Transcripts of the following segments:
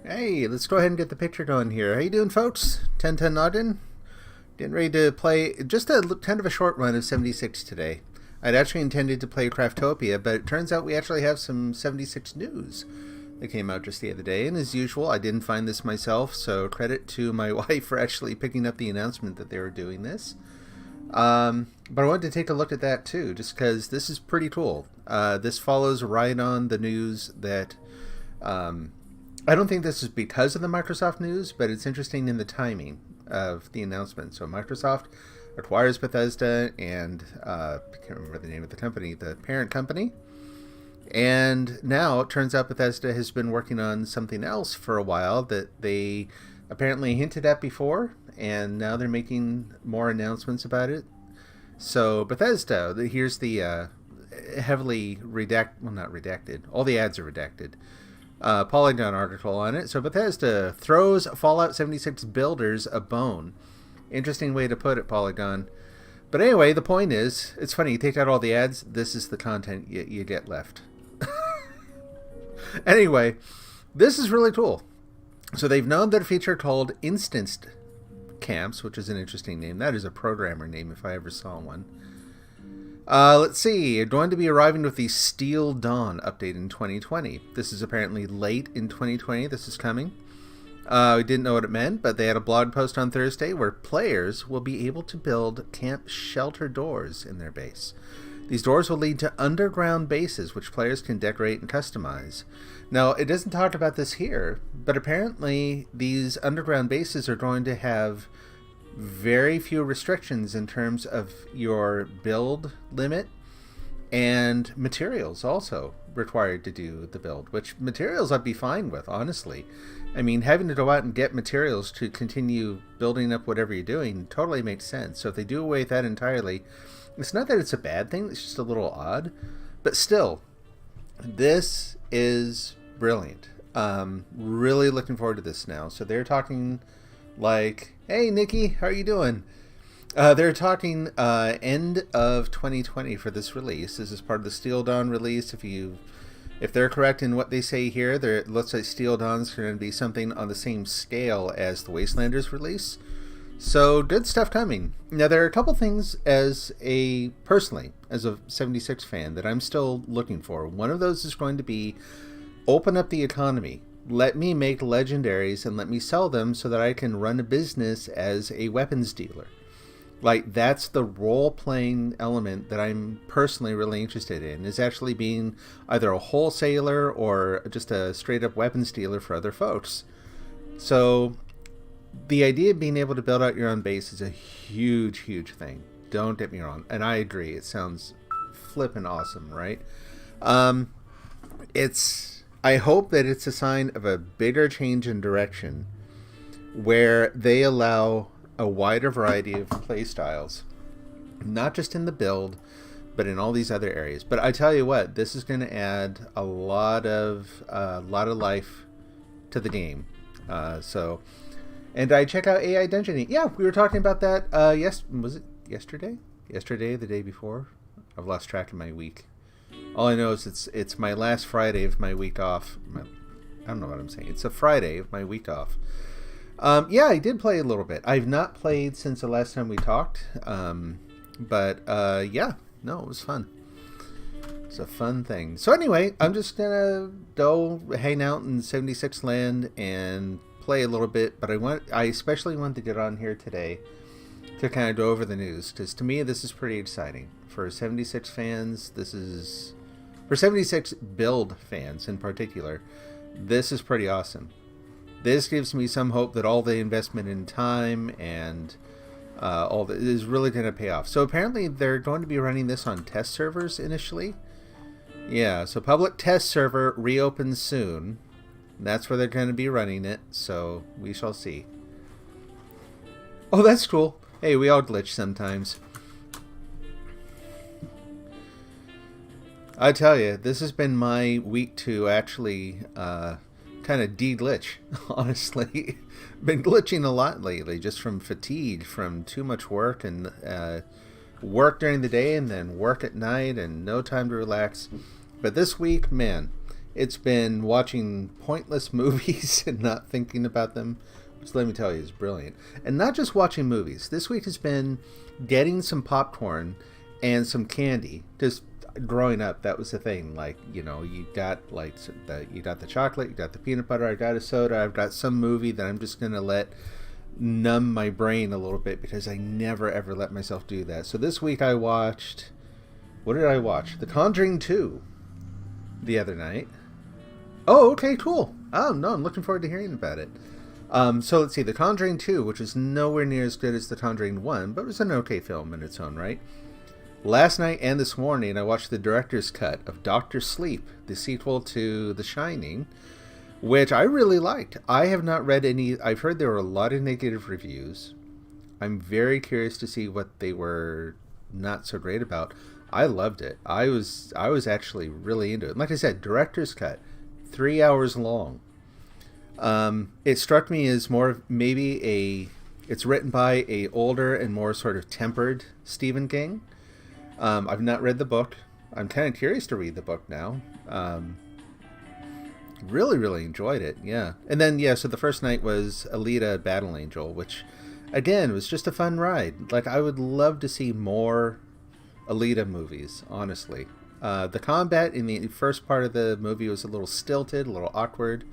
Hey, let's go ahead and get the picture going here. How you doing, folks? 1010 Noggin. Getting ready to play just kind of a short run of 76 today. I'd actually intended to play Craftopia, but it turns out we actually have some 76 news that came out just the other day. And as usual, I didn't find this myself, so credit to my wife for actually picking up the announcement that they were doing this. But I wanted to take a look at that too, just because this is pretty cool. This follows right on the news that... I don't think this is because of the Microsoft news, but it's interesting in the timing of the announcement. So Microsoft acquires Bethesda and I can't remember the name of the company, the parent company. And now it turns out Bethesda has been working on something else for a while that they apparently hinted at before, and now they're making more announcements about it. So Bethesda, here's the heavily not redacted, all the ads are redacted. Polygon article on it. So Bethesda throws Fallout 76 builders a bone. Interesting way to put it, Polygon. But anyway, the point is, it's funny, you take out all the ads, this is the content you get left. Anyway, this is really cool. So they've known that a feature called Instanced Camps, which is an interesting name. That is a programmer name if I ever saw one. Let's see, you're going to be arriving with the Steel Dawn update in 2020. This is apparently late in 2020, this is coming. We didn't know what it meant, but they had a blog post on Thursday where players will be able to build camp shelter doors in their base. These doors will lead to underground bases, which players can decorate and customize. Now, it doesn't talk about this here, but apparently these underground bases are going to have very few restrictions in terms of your build limit, and materials also required to do the build, which materials I'd be fine with, honestly. I mean, having to go out and get materials to continue building up whatever you're doing totally makes sense. So if they do away with that entirely, it's not that it's a bad thing, it's just a little odd. But still, this is brilliant. Really looking forward to this now. So they're talking like, hey, Nikki, how are you doing? They're talking end of 2020 for this release. This is part of the Steel Dawn release. If they're correct in what they say here, it looks like Steel Dawn's going to be something on the same scale as the Wastelanders release. So good stuff coming. Now there are a couple things personally, as a 76 fan, that I'm still looking for. One of those is going to be open up the economy. Let me make legendaries and let me sell them so that I can run a business as a weapons dealer. Like, that's the role-playing element that I'm personally really interested in, is actually being either a wholesaler or just a straight-up weapons dealer for other folks. So the idea of being able to build out your own base is a huge, huge thing. Don't get me wrong. And I agree. It sounds flippin' awesome, right? I hope that it's a sign of a bigger change in direction where they allow a wider variety of play styles, not just in the build, but in all these other areas. But I tell you what, this is going to add a lot of life to the game. And I check out AI Dungeoning. Yeah, we were talking about that. Was it yesterday? Yesterday, the day before? I've lost track of my week. All I know is it's my last Friday of my week off. I don't know what I'm saying. It's a Friday of my week off. Yeah, I did play a little bit. I've not played since the last time we talked. But yeah, no, it was fun. It's a fun thing. So anyway, I'm just going to go hang out in 76 land and play a little bit. But I especially wanted to get on here today to kind of go over the news, because to me this is pretty exciting. For 76 fans, for 76 build fans in particular, this is pretty awesome. This gives me some hope that all the investment in time and all that is really going to pay off. So apparently they're going to be running this on test servers initially. Yeah, so public test server reopens soon. That's where they're going to be running it, so we shall see. Oh, that's cool. Hey, we all glitch sometimes. I tell you, this has been my week to actually kind of de-glitch, honestly. Been glitching a lot lately, just from fatigue, from too much work, and work during the day and then work at night and no time to relax. But this week, man, It's been watching pointless movies and not thinking about them, which let me tell you is brilliant. And not just watching movies. This week has been getting some popcorn and some candy. Just growing up, that was the thing. Like, you know, you got the chocolate, you got the peanut butter, I got a soda, I've got some movie that I'm just gonna let numb my brain a little bit because I never ever let myself do that. So this week I watched, what did I watch? The Conjuring 2 the other night. Oh, okay, cool. Oh, no, I'm looking forward to hearing about it. So let's see, The Conjuring 2, which is nowhere near as good as The Conjuring 1, but it was an okay film in its own right. Last night and this morning, I watched the director's cut of Doctor Sleep, the sequel to The Shining, which I really liked. I have not read any. I've heard there were a lot of negative reviews. I'm very curious to see what they were not so great about. I loved it. I was actually really into it. Like I said, director's cut, 3 hours long. It struck me as more maybe it's written by a older and more sort of tempered Stephen King. I've not read the book. I'm kind of curious to read the book now. Really, really enjoyed it, yeah. And then, yeah, so the first night was Alita Battle Angel, which, again, was just a fun ride. Like, I would love to see more Alita movies, honestly. The combat in the first part of the movie was a little stilted, a little awkward.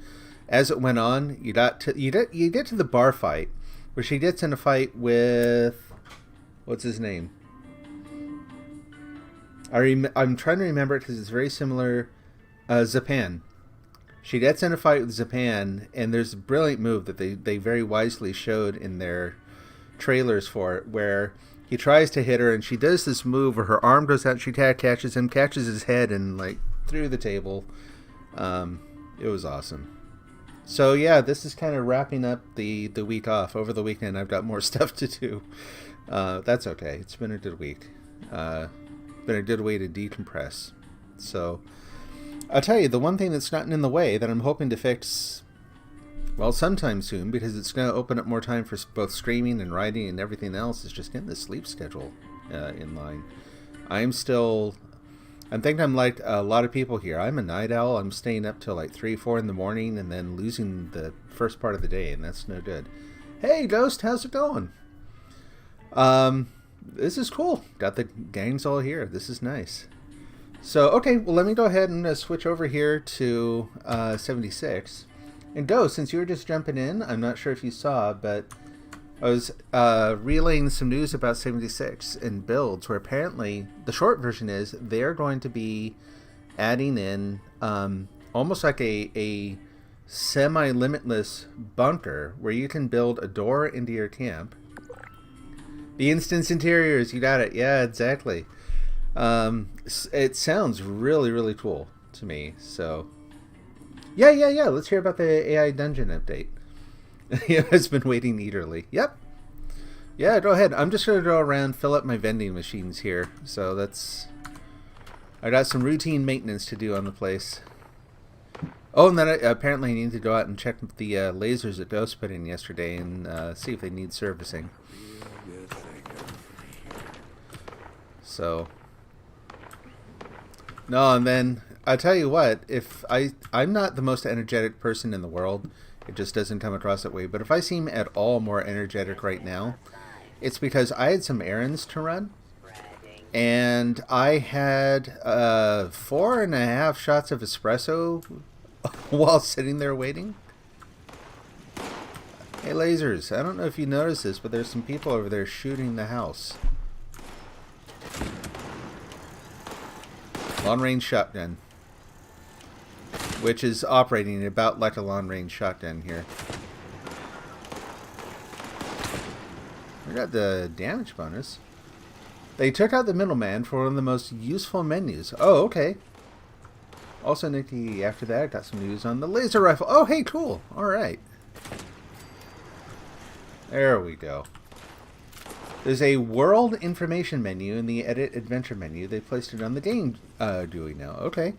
As it went on, you get to the bar fight, where she gets in a fight with, what's his name? I'm trying to remember it because it's very similar. Zapan. She gets in a fight with Zapan, and there's a brilliant move that they very wisely showed in their trailers for it, where he tries to hit her, and she does this move where her arm goes out, and she catches him, catches his head, and like through the table. It was awesome. So yeah, this is kind of wrapping up the week off. Over the weekend, I've got more stuff to do. That's okay. It's been a good week. Been a good way to decompress. So I'll tell you, the one thing that's gotten in the way that I'm hoping to fix, well, sometime soon, because it's going to open up more time for both streaming and writing and everything else, is just getting the sleep schedule in line. I'm thinking I'm like a lot of people here. I'm a night owl. I'm staying up till like 3, 4 in the morning and then losing the first part of the day, and that's no good. Hey, Ghost, how's it going? This is cool. Got the gangs all here. This is nice. So, okay, well, let me go ahead and switch over here to 76. And Ghost, since you were just jumping in, I'm not sure if you saw, but I was relaying some news about 76 and builds, where apparently the short version is they're going to be adding in almost like a semi-limitless bunker where you can build a door into your camp. The instance interiors, you got it. Yeah, exactly. It sounds really, really cool to me. So, yeah. Let's hear about the AI dungeon update. It's been waiting eagerly. Yep. Yeah, go ahead. I'm just going to go around, fill up my vending machines here. So I got some routine maintenance to do on the place. Oh, and then apparently I need to go out and check the lasers that Ghost put in yesterday and see if they need servicing. So, no, and then I tell you what, if I'm not the most energetic person in the world, it just doesn't come across that way. But if I seem at all more energetic right now, it's because I had some errands to run, and I had 4.5 shots of espresso while sitting there waiting. Hey, lasers! I don't know if you noticed this, but there's some people over there shooting the house. Long-range shotgun, which is operating about like a long-range shotgun here. We got the damage bonus. They took out the middleman for one of the most useful menus. Oh, okay. Also, Nikki, after that, got some news on the laser rifle. Oh, hey, cool. All right. There we go. There's a world information menu in the edit adventure menu. They placed it on the game GUI now. Okay.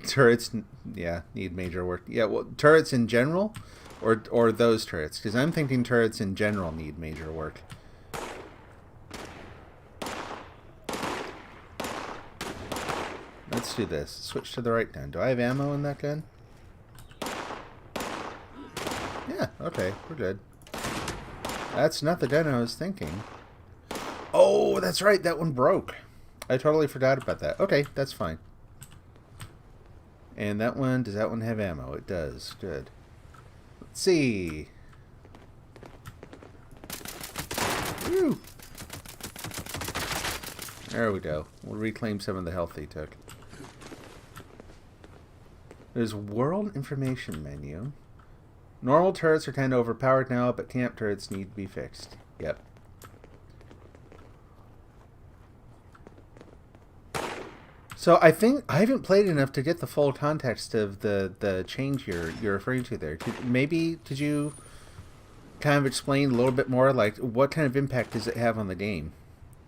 Turrets, yeah, need major work. Yeah, well, turrets in general, or those turrets, because I'm thinking turrets in general need major work. let's do this. Switch to the right gun. Do I have ammo in that gun? Yeah, okay, we're good. That's not the gun I was thinking. Oh, that's right, that one broke. I totally forgot about that. Okay, that's fine. And that one, does that one have ammo? It does. Good. Let's see. Woo! There we go. We'll reclaim some of the health he took. There's World Information menu. Normal turrets are kind of overpowered now, but camp turrets need to be fixed. Yep. So I think I haven't played enough to get the full context of the change you're referring to there. Did you kind of explain a little bit more, like what kind of impact does it have on the game?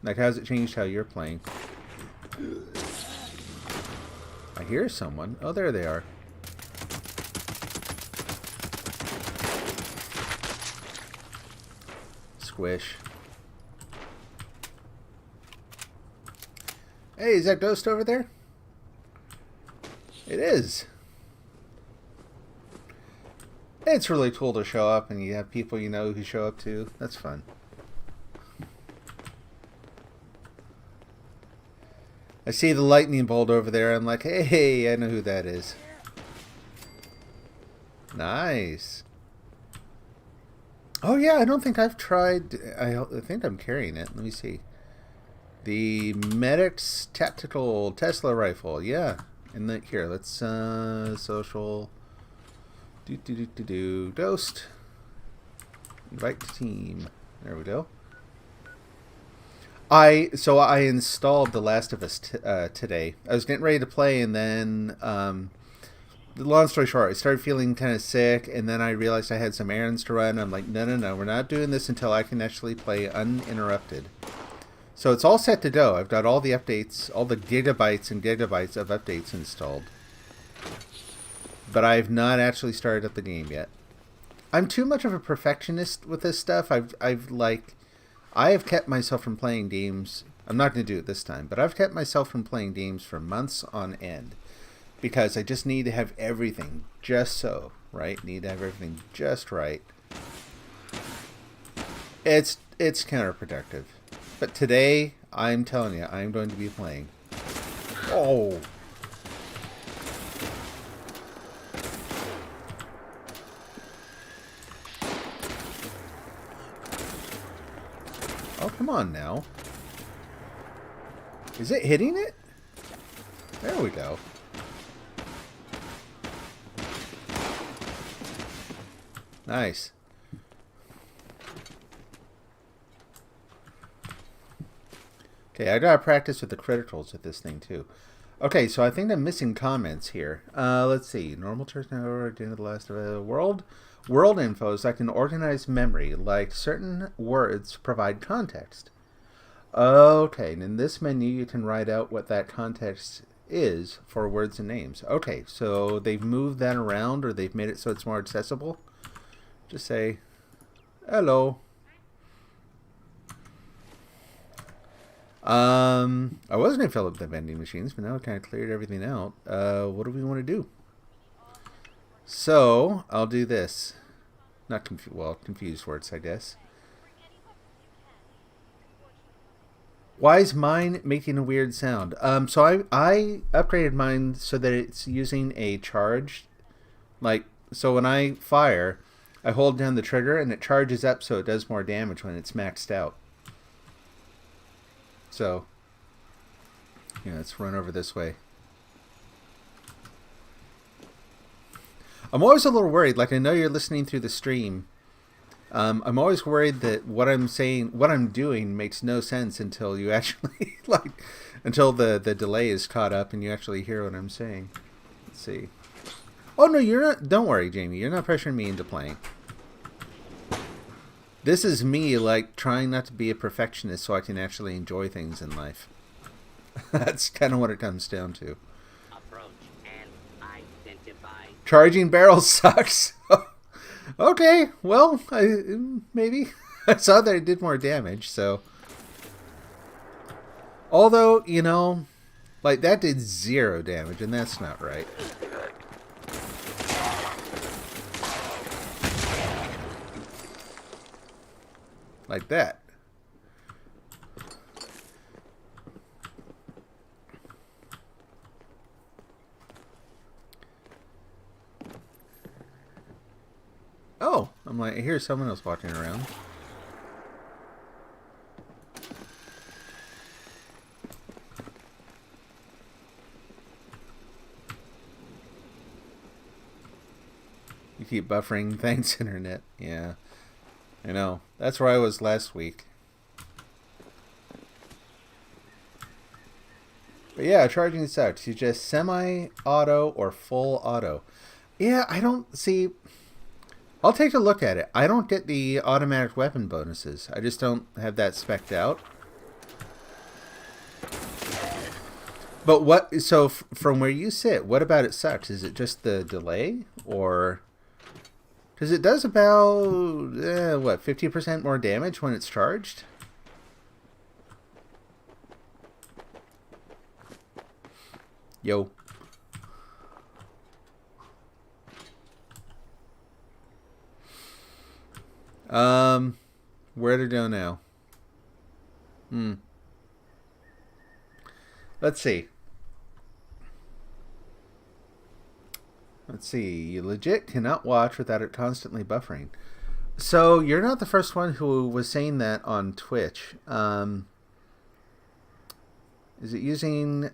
Like, how has it changed how you're playing? I hear someone. Oh, there they are. Squish. Hey, is that Ghost over there? It is. It's really cool to show up and you have people you know who show up too. That's fun. I see the lightning bolt over there. I'm like, hey, I know who that is. Nice. Oh yeah, I don't think I've tried. I think I'm carrying it. Let me see. The Medic's Tactical Tesla Rifle. Yeah. And then here, let's social. Ghost. Invite to team. There we go. So I installed The Last of Us today. I was getting ready to play, and then long story short, I started feeling kind of sick, and then I realized I had some errands to run. I'm like, no, we're not doing this until I can actually play uninterrupted. So it's all set to go. I've got all the updates, all the gigabytes and gigabytes of updates installed. But I've not actually started up the game yet. I'm too much of a perfectionist with this stuff. I have kept myself from playing games. I'm not going to do it this time, but I've kept myself from playing games for months on end. Because I just need to have everything just so, right? Need to have everything just right. It's counterproductive. But today, I'm telling you, I'm going to be playing. Oh! Oh, come on now. Is it hitting it? There we go. Nice. Okay, I gotta practice with the criticals with this thing too. Okay, so I think I'm missing comments here. Let's see. Normal turns now at the end of the last world. World info is like an organized memory, like certain words provide context. Okay, and in this menu you can write out what that context is for words and names. Okay, so they've moved that around, or they've made it so it's more accessible. Just say, hello. I was going to fill up the vending machines, but now I kind of cleared everything out. What do we want to do? So, I'll do this. Not confused words, I guess. Why is mine making a weird sound? So I upgraded mine so that it's using a charge. Like, so when I fire, I hold down the trigger and it charges up so it does more damage when it's maxed out. So, yeah, let's run over this way. I'm always a little worried. Like, I know you're listening through the stream. I'm always worried that what I'm saying, what I'm doing makes no sense until you actually, until the delay is caught up and you actually hear what I'm saying. Let's see. Oh, no, you're not. Don't worry, Jamie. You're not pressuring me into playing. This is me, trying not to be a perfectionist so I can actually enjoy things in life. That's kind of what it comes down to. Approach and identify. Charging barrels sucks. Okay, well, maybe. I saw that it did more damage, so. Although, you know, Like, that did 0 damage, and that's not right. Like that. Oh, I'm like, I hear someone else walking around. You keep buffering. Thanks, internet. Yeah. I know. That's where I was last week. But yeah, charging sucks. You just semi-auto or full auto. Yeah, I don't see... I'll take a look at it. I don't get the automatic weapon bonuses. I just don't have that spec'd out. But what... So, from where you sit, what about it sucks? Is it just the delay? Or... Because it does about, what, 50% more damage when it's charged? Yo. Where to go now? Let's see. Let's see. You legit cannot watch without it constantly buffering. So you're not the first one who was saying that on Twitch. Is it using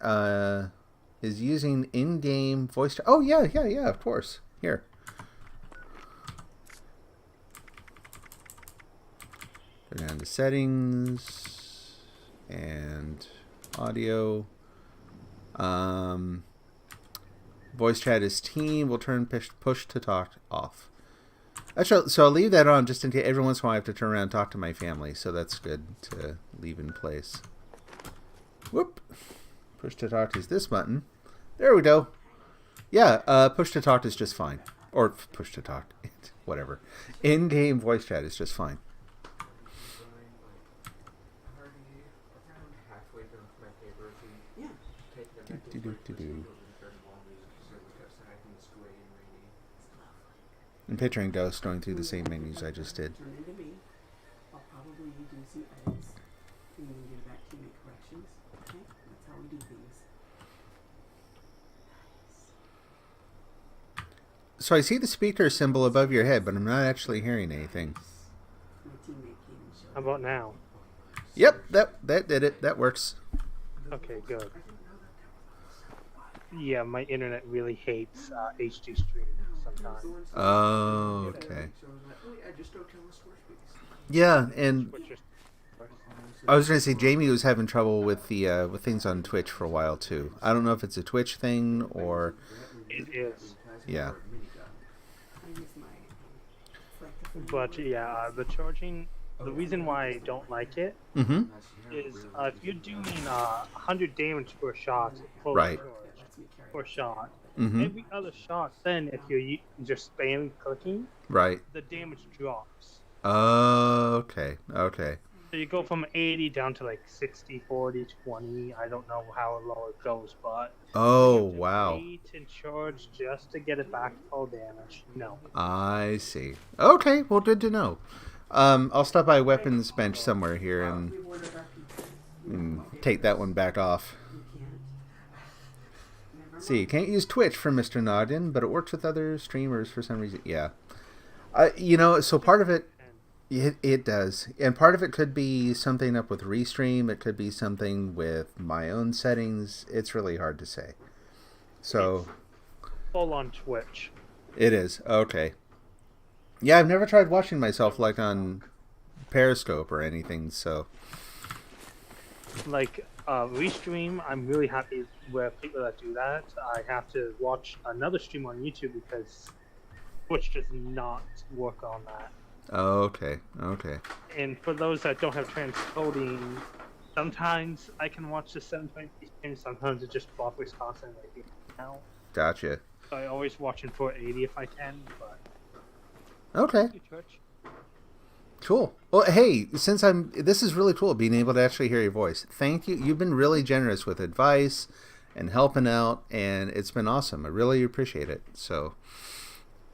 is using in-game voice? Oh yeah, of course. Here. Go down to settings and audio. Voice chat is team. We'll turn push to talk off. Actually, so I'll leave that on just in case. Every once in a while I have to turn around and talk to my family, so that's good to leave in place. Whoop. Push to talk is this button. There we go. Yeah, push to talk is just fine. Or push to talk. Whatever. In-game voice chat is just fine. I'm picturing Ghost going through the same menus I just did. Turn into me. I'll probably do some edits. And then get it back to you, make corrections. Okay? That's how we do things. So I see the speaker symbol above your head, but I'm not actually hearing anything. My teammate came and showed How about now? Yep, that did it. That works. Okay, good. Yeah, my internet really hates HD stream sometimes. Oh, okay. Yeah, and Which is I was going to say Jamie was having trouble with the with things on Twitch for a while too. I don't know if it's a Twitch thing or it is. yeah. I use my But yeah, the charging. The reason why I don't like it Mm-hmm. is if you're doing 100 damage per shot, full Right. charge per shot. Mm-hmm. Every other shot, then if you're just spam clicking, Right. the damage drops. Oh, okay. Okay. So you go from 80 down to like 60, 40, 20. I don't know how low it goes, but Oh, you have to wow. wait and charge just to get it back to full damage. No. I see. Okay, well, good to know. I'll stop by weapons bench somewhere here and take that one back off. See, you can't use Twitch for Mr. Nogden, but it works with other streamers for some reason. Yeah. You know, so part of it, it does. And part of it could be something up with Restream. It could be something with my own settings. It's really hard to say. So. Full on Twitch. It is. Okay. Yeah, I've never tried watching myself like on Periscope or anything, so. Like, Restream, I'm really happy with people that do that. I have to watch another stream on YouTube because Twitch does not work on that. Oh, okay. Okay. And for those that don't have transcoding, sometimes I can watch the 720p stream, sometimes it just buffers constantly. Now, Gotcha. so I always watch in 480 if I can, but Okay. thank you, Twitch. Cool. Well, hey, this is really cool being able to actually hear your voice. Thank you. You've been really generous with advice, and helping out, and it's been awesome. I really appreciate it. So,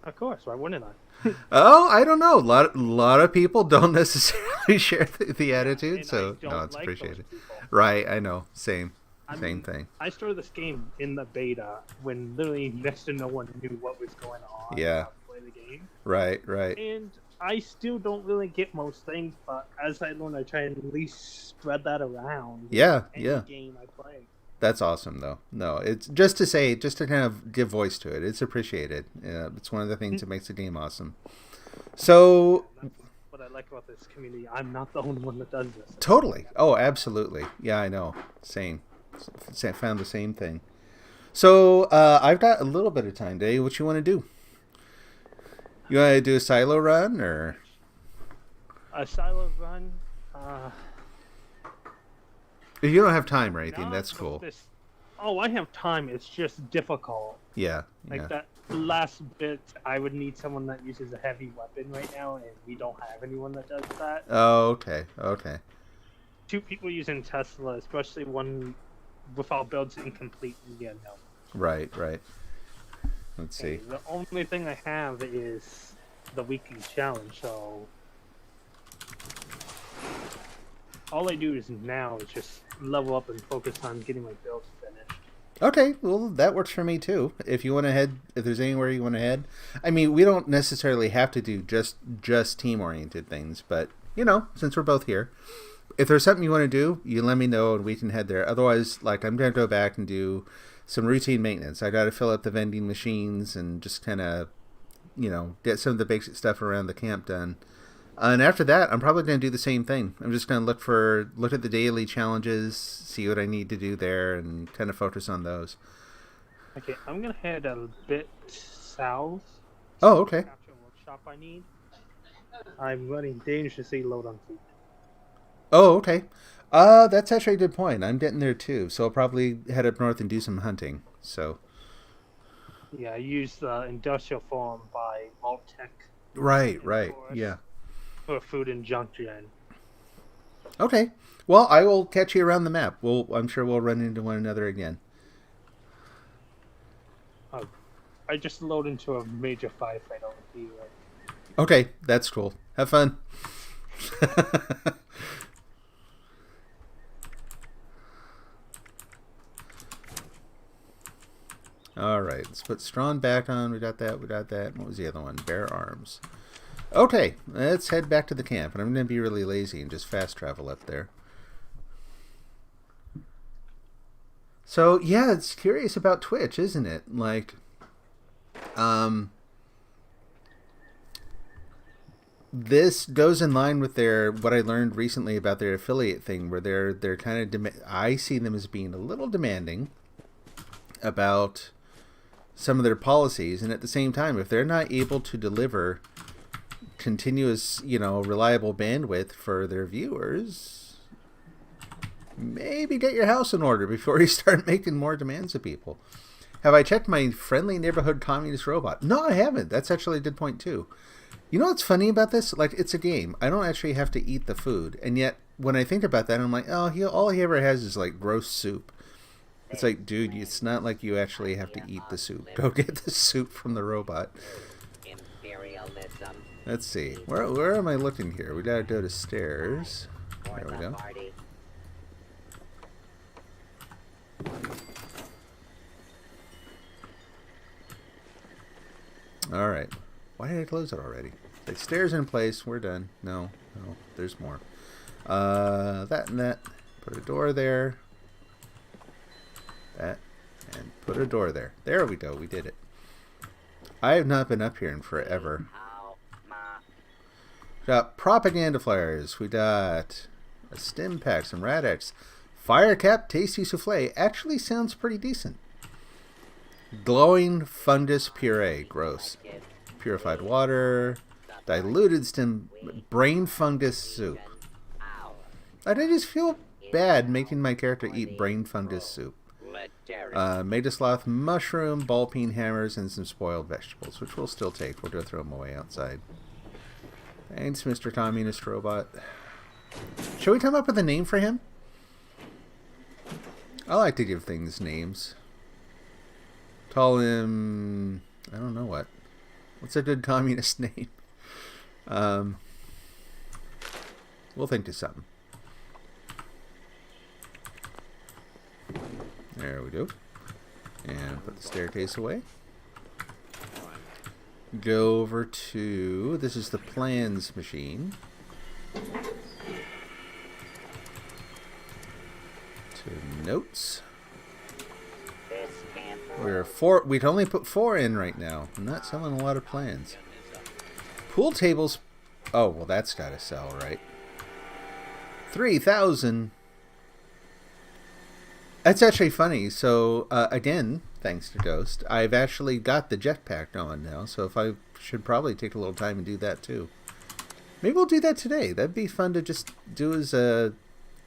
Of course, why wouldn't I? oh, I don't know. A lot of people don't necessarily share the attitude, And so I don't no, it's like appreciated. those people. Right, I know. Same I mean, thing. I started this game in the beta when literally next to no one knew what was going on. Yeah. How to play the game. Right. And I still don't really get most things, but as I learn, I try and at least spread that around. Yeah, Any yeah. game I play. That's awesome, though. No, it's just to kind of give voice to it. It's appreciated. It's one of the things that makes the game awesome. So, And that's what I like about this community. I'm not the only one that does this. totally. Oh, absolutely. Yeah, I know. Same. Found the same thing. So, I've got a little bit of time, Dave. What you want to do? You want to do a silo run, or? A silo run. If you don't have time or anything, not that's with cool. this- Oh, I have time. It's just difficult. Yeah. Like Yeah. that last bit, I would need someone that uses a heavy weapon right now, and we don't have anyone that does that. Oh, okay. Okay. 2 people using Tesla, especially one without builds incomplete. Yeah, no. Right. Right. Let's see. The only thing I have is the weekly challenge, so all I do is now is just level up and focus on getting my builds finished. Okay, well, that works for me too. If you want to head, if there's anywhere you want to head, I mean, we don't necessarily have to do just team-oriented things, but you know, since we're both here, if there's something you want to do, you let me know and we can head there. Otherwise, like, I'm gonna go back and do some routine maintenance. I got to fill up the vending machines and just kind of, you know, get some of the basic stuff around the camp done. And after that, I'm probably going to do the same thing. I'm just going to look at the daily challenges, see what I need to do there, and kind of focus on those. Okay, I'm gonna head a bit south. Oh, okay. Capture a workshop I need. I'm running dangerously low on food. Oh, okay. That's actually a good point. I'm getting there too, so I'll probably head up north and do some hunting. So. Yeah, I use the industrial farm by Maltech Right, the right, forest. yeah. for food and junk gen. Okay. Well, I will catch you around the map. I'm sure we'll run into one another again. I just load into a major firefight over here. Okay, that's cool. Have fun. All right, let's put Strawn back on. We got that. What was the other one? Bear arms. Okay, let's head back to the camp. And I'm going to be really lazy and just fast travel up there. So, yeah, it's curious about Twitch, isn't it? Like, this goes in line with what I learned recently about their affiliate thing, where they're kind of I see them as being a little demanding about some of their policies, and at the same time, if they're not able to deliver continuous, reliable bandwidth for their viewers, maybe get your house in order before you start making more demands of people. Have I checked my friendly neighborhood communist robot? No, I haven't. That's actually a good point too. You know what's funny about this? Like, it's a game. I don't actually have to eat the food, and yet when I think about that, I'm like, oh, all he ever has is like gross soup. It's like, dude, it's not like you actually have to eat the soup. Go get the soup from the robot. Imperialism. Let's see. Where am I looking here? We gotta go to stairs. For There we the go. party. Alright. Why did I close it already? Like, stairs in place. We're done. No, there's more. That and that. Put a door there. That. And put a door there. There we go. We did it. I have not been up here in forever. Ow, ma. We got propaganda flyers. We got a stim pack, some Rad-X. Fire Cap Tasty Souffle actually sounds pretty decent. Glowing fungus puree. Gross. Purified water. Diluted stem. Brain fungus soup. Ow. I just feel bad making my character eat brain fungus soup. Letarian. Medisloth mushroom, ball peen hammers, and some spoiled vegetables, which we'll still take. We'll go throw them away outside. Thanks, Mr. Communist Robot. Should we come up with a name for him? I like to give things names. Call him... I don't know what. What's a good communist name? We'll think of something. There we go. And put the staircase away. Go over to... This is the plans machine. To notes. This camp We're 4. We'd only put 4 in right now. I'm not selling a lot of plans. Pool tables. Oh, well, that's got to sell, right? 3,000. That's actually funny. So, again, thanks to Ghost, I've actually got the jetpack on now. So, if I should probably take a little time and do that too. Maybe we'll do that today. That'd be fun to just do as a,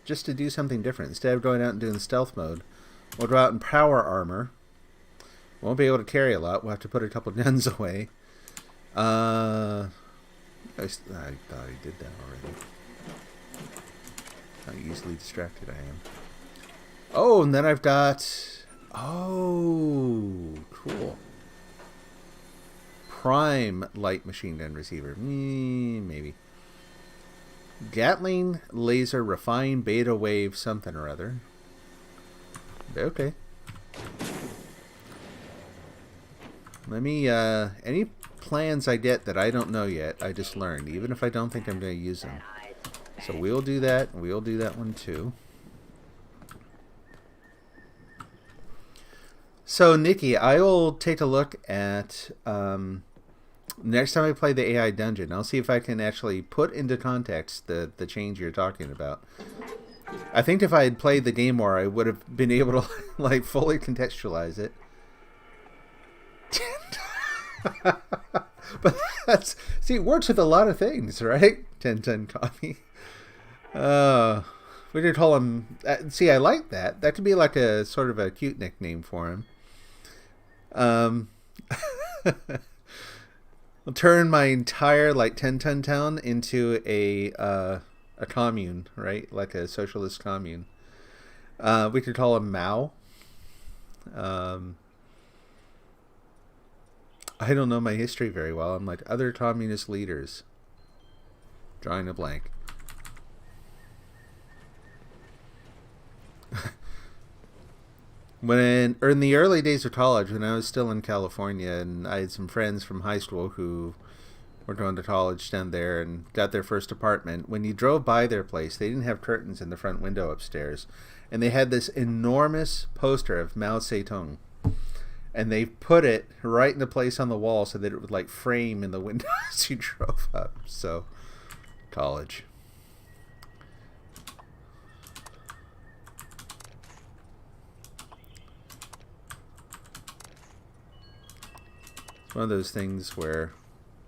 just to do something different. Instead of going out and doing stealth mode, we'll go out in power armor. Won't be able to carry a lot. We'll have to put a couple guns away. I thought I did that already. How easily distracted I am. Oh, and then I've got... Oh, cool. Prime light machine gun receiver. Maybe. Gatling laser refined beta wave something or other. Okay. Let me, any plans I get that I don't know yet, I just learned, even if I don't think I'm going to use them. So we'll do that. We'll do that one too. So, Nikki, I will take a look at, next time I play the AI dungeon, I'll see if I can actually put into context the change you're talking about. I think if I had played the game more, I would have been able to, like, fully contextualize it. But that's, see, it works with a lot of things, right? 1010 Coffee. We could call him, see, I like that. That could be like a sort of a cute nickname for him. I'll turn my entire, like, 1010 town into a commune, right? Like a socialist commune. We could call him Mao. I don't know my history very well. I'm like other communist leaders. Drawing a blank. In the early days of college, when I was still in California, and I had some friends from high school who were going to college down there and got their first apartment, when you drove by their place, they didn't have curtains in the front window upstairs. And they had this enormous poster of Mao Zedong. And they put it right into place on the wall so that it would, like, frame in the window as you drove up. So, college. It's one of those things where,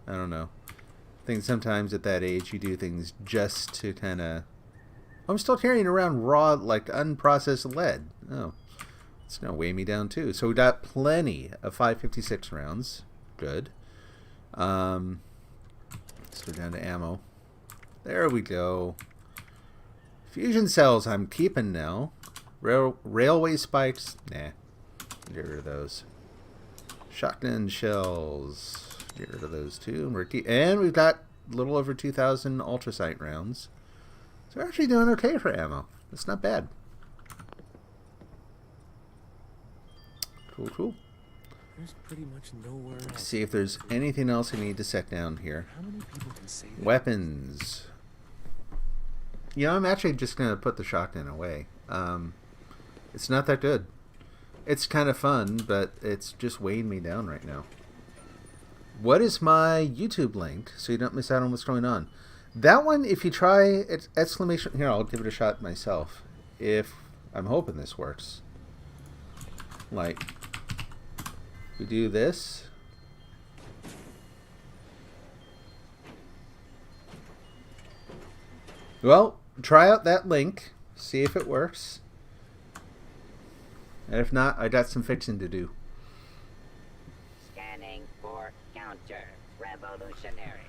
I don't know. I think sometimes at that age you do things just to kind of... I'm still carrying around raw, like, unprocessed lead. Oh. It's going to weigh me down too. So we got plenty of 5.56 rounds. Good. Let's go down to ammo. There we go. Fusion cells I'm keeping now. Railway spikes. Nah. Get rid of those. Shotgun shells. Get rid of those too. And we've got a little over 2,000 ultrasight rounds. So we're actually doing okay for ammo. That's not bad. Cool, cool. There's pretty much nowhere else. See if there's anything else I need to set down here. How many people can say that? Weapons. You know, I'm actually just going to put the shotgun away. It's not that good. It's kind of fun, but it's just weighing me down right now. What is my YouTube link so you don't miss out on what's going on? That one, if you try, it's exclamation... Here, I'll give it a shot myself. If... I'm hoping this works. Like... We do this. Well, try out that link. See if it works. And if not, I got some fixing to do. Scanning for counter revolutionary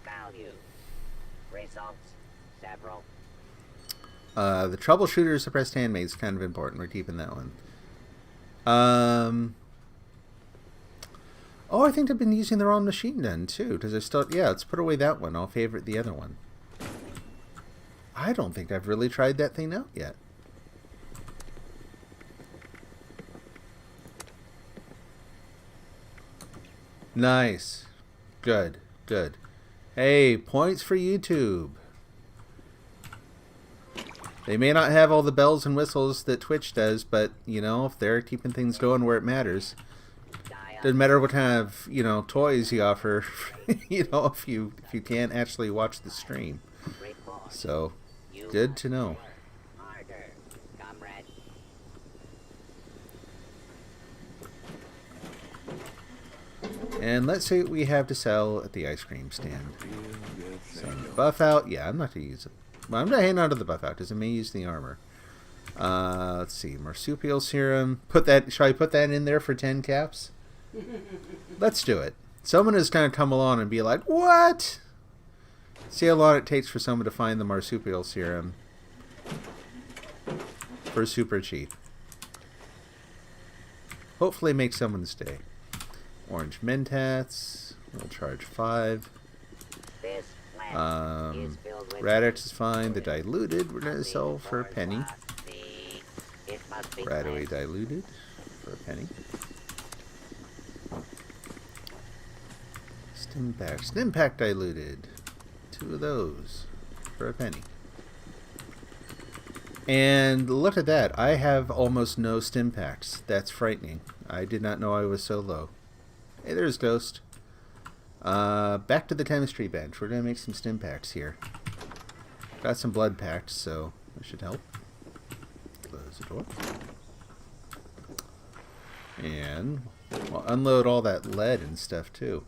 value. Results several. The troubleshooter suppressed handmade is kind of important. We're keeping that one. Oh, I think I've been using the wrong machine then, too. Because I still... Yeah, let's put away that one. I'll favorite the other one. I don't think I've really tried that thing out yet. Nice. Good. Good. Hey, points for YouTube. They may not have all the bells and whistles that Twitch does, but, you know, if they're keeping things going where it matters... Doesn't matter what kind of, you know, toys you offer, you know, if you can't actually watch the stream. So, good to know. Harder, comrade. And let's see what we have to sell at the ice cream stand. Some buff out. Yeah, I'm not going to use it. Well, I'm going to hang on to the buff out because I may use the armor. Let's see. Marsupial serum. Shall I put that in there for 10 caps? Let's do it. Someone is going to come along and be like, what? See how long it takes for someone to find the marsupial serum for super cheap. Hopefully make someone's day. Orange Mentats. We'll charge 5. This plant is filled with Radix is fine. The diluted we're going to sell for a penny. It must be Radaway diluted for a penny. Stimpack diluted. 2 of those for a penny. And look at that. I have almost no Stimpaks. That's frightening. I did not know I was so low. Hey, there's Ghost. Back to the chemistry bench. We're going to make some Stimpaks here. Got some blood packs, so that should help. Close the door. And we'll unload all that lead and stuff, too.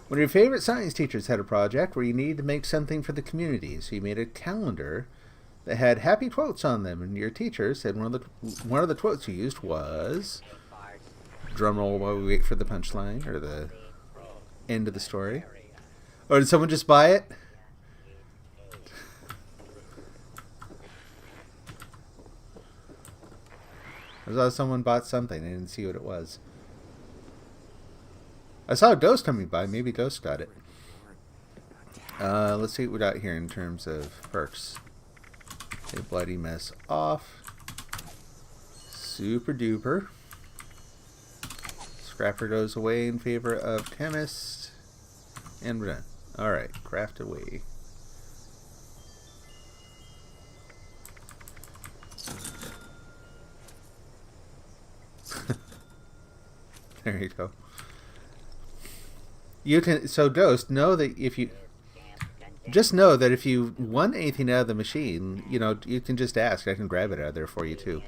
One of your favorite science teachers had a project where you needed to make something for the community, so you made a calendar that had happy quotes on them, and your teacher said one of the quotes you used was, drumroll while we wait for the punchline, or the end of the story. Or did someone just buy it? I saw someone bought something, I didn't see what it was. I saw a Ghost coming by. Maybe Ghost got it. Let's see what we got here in terms of perks. Okay, Bloody Mess off. Super duper. Scrapper goes away in favor of Chemist. And we're done. Alright, craft away. There you go. You can, so Ghost, know that if you, just know that if you want anything out of the machine, you know, you can just ask. I can grab it out of there for you too.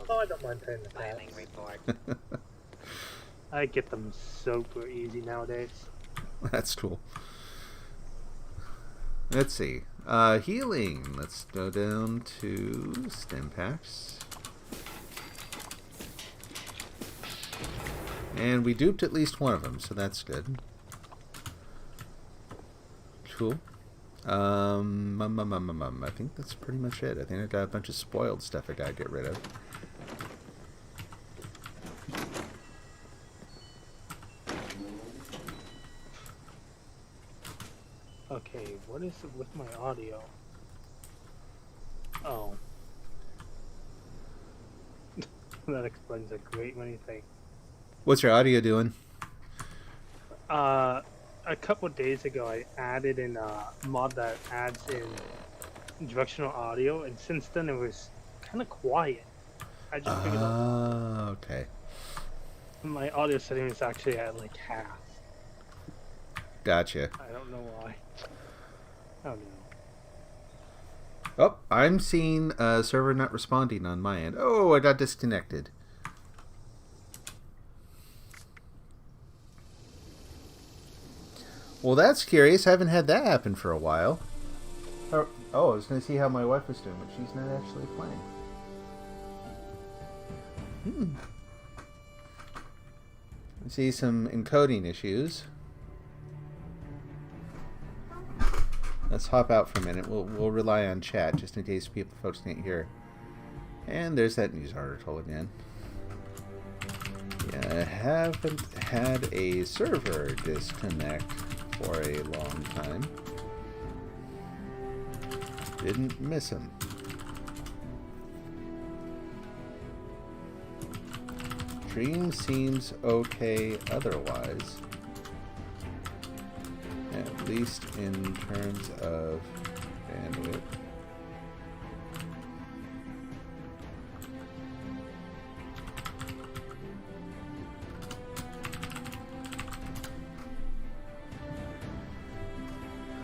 Oh, I don't mind paying the tax. I get them super easy nowadays. That's cool. Let's see. Healing. Let's go down to Stimpaks. And we duped at least one of them, so that's good. Cool. I think that's pretty much it. I think I got a bunch of spoiled stuff I gotta get rid of. Okay, what is it with my audio? Oh. That explains a great many things. What's your audio doing? A couple of days ago, I added in a mod that adds in directional audio, and since then it was kind of quiet. I just figured out okay. my audio setting is actually at like half. Gotcha. I don't know why. I don't know. Oh, I'm seeing a server not responding on my end. Oh, I got disconnected. Well, that's curious. I haven't had that happen for a while. Oh, I was going to see how my wife was doing, but she's not actually playing. I see some encoding issues. Let's hop out for a minute. We'll rely on chat just in case folks can't hear. And there's that news article again. Yeah, I haven't had a server disconnect for a long time. Didn't miss him. Stream seems okay otherwise. At least in terms of bandwidth.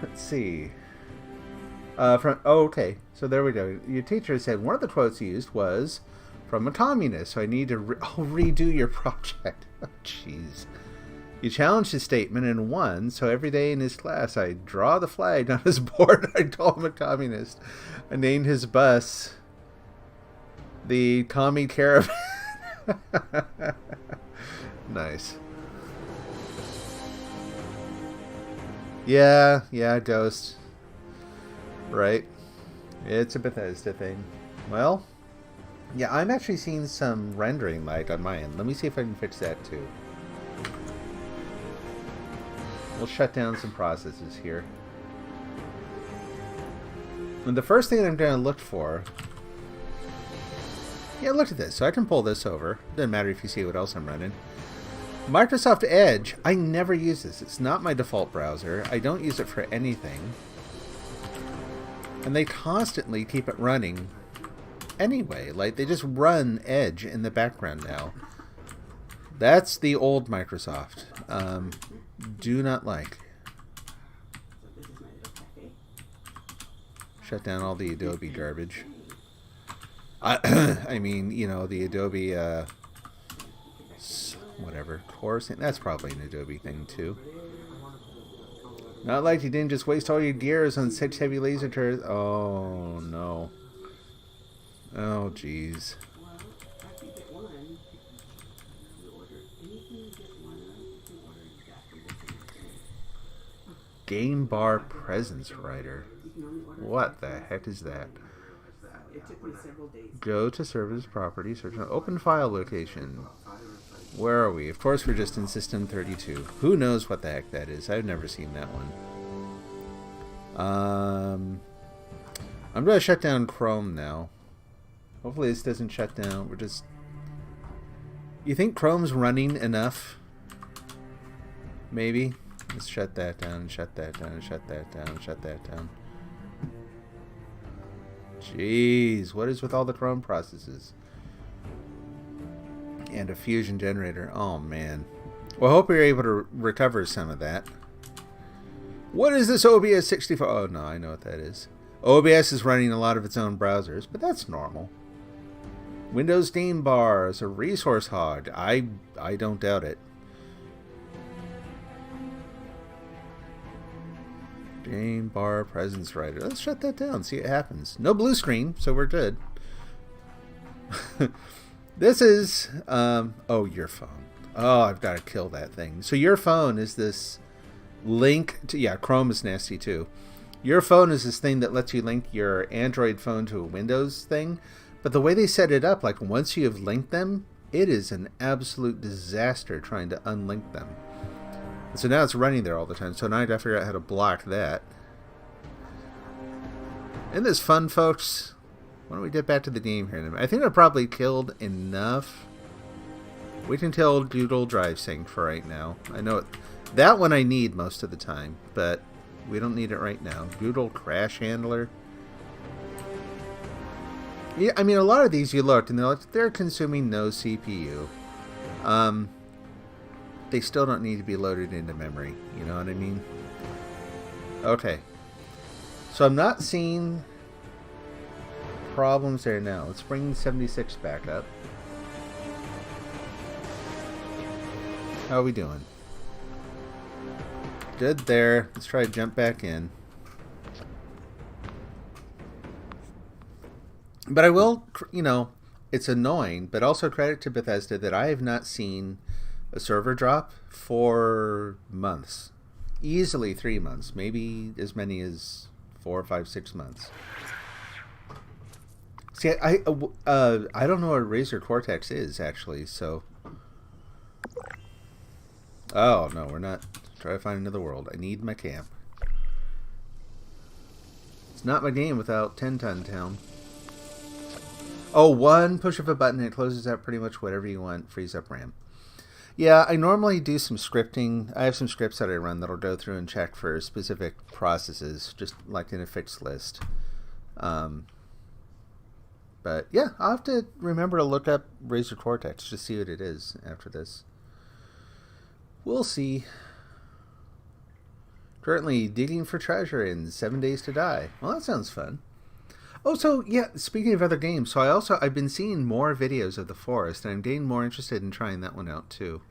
Let's see. Okay. So there we go. Your teacher said one of the quotes you used was from a communist. So I need to redo your project. Oh, jeez. You challenged his statement and won, so every day in his class I draw the flag on his board. I call him a communist. I named his bus the Commie Caravan. Nice. Yeah, Ghost. Right. It's a Bethesda thing. Well, yeah, I'm actually seeing some rendering lag on my end. Let me see if I can fix that too. We'll shut down some processes here. And the first thing that I'm going to look for... Yeah, look at this. So I can pull this over. Doesn't matter if you see what else I'm running. Microsoft Edge, I never use this. It's not my default browser. I don't use it for anything. And they constantly keep it running anyway. Like, they just run Edge in the background now. That's the old Microsoft. Do not like. Shut down all the Adobe garbage. I mean, you know, the Adobe, whatever, course. That's probably an Adobe thing, too. Not like you didn't just waste all your gears on 6 heavy laser turrets. Oh, no. Oh, jeez. Game Bar Presence Writer. What the heck is that? Go to service property, search an open file location. Where are we? Of course we're just in System 32. Who knows what the heck that is? I've never seen that one. I'm going to shut down Chrome now. Hopefully this doesn't shut down. We're just... You think Chrome's running enough? Maybe? Let's shut that down, shut that down, shut that down, shut that down. Jeez, what is with all the Chrome processes? And a fusion generator. Oh, man. Well, I hope you're able to recover some of that. What is this OBS 64? Oh, no, I know what that is. OBS is running a lot of its own browsers, but that's normal. Windows Game Bar is a resource hog. I don't doubt it. Game Bar Presence Writer. Let's shut that down. See what happens. No blue screen, so we're good. This is... oh, your phone. Oh, I've got to kill that thing. So your phone is this link to... Yeah, Chrome is nasty too. Your phone is this thing that lets you link your Android phone to a Windows thing. But the way they set it up, like once you have linked them, it is an absolute disaster trying to unlink them. So now it's running there all the time. So now I gotta figure out how to block that. Isn't this fun, folks? Why don't we get back to the game here in a minute? I think I probably killed enough. Wait until Doodle Drive Sync for right now. I know that one I need most of the time, but we don't need it right now. Doodle Crash Handler. Yeah, I mean, a lot of these you looked and they're consuming no CPU. They still don't need to be loaded into memory. You know what I mean? Okay. So I'm not seeing problems there now. Let's bring 76 back up. How are we doing? Good there. Let's try to jump back in. But I will, you know, it's annoying, but also credit to Bethesda that I have not seen a server drop for months. Easily 3 months, maybe as many as 4, 5, 6 months. See, I don't know what Razer Cortex is, actually, so... Oh, no, we're not. Try to find another world. I need my camp. It's not my game without 10-ton town. Oh, one push of a button, it closes out pretty much whatever you want, frees up RAM. Yeah, I normally do some scripting. I have some scripts that I run that'll go through and check for specific processes, just like in a fixed list. But yeah, I'll have to remember to look up Razer Cortex to see what it is after this. We'll see. Currently digging for treasure in 7 Days to Die. Well, that sounds fun. Oh, so yeah, speaking of other games, so I've been seeing more videos of The Forest, and I'm getting more interested in trying that one out too.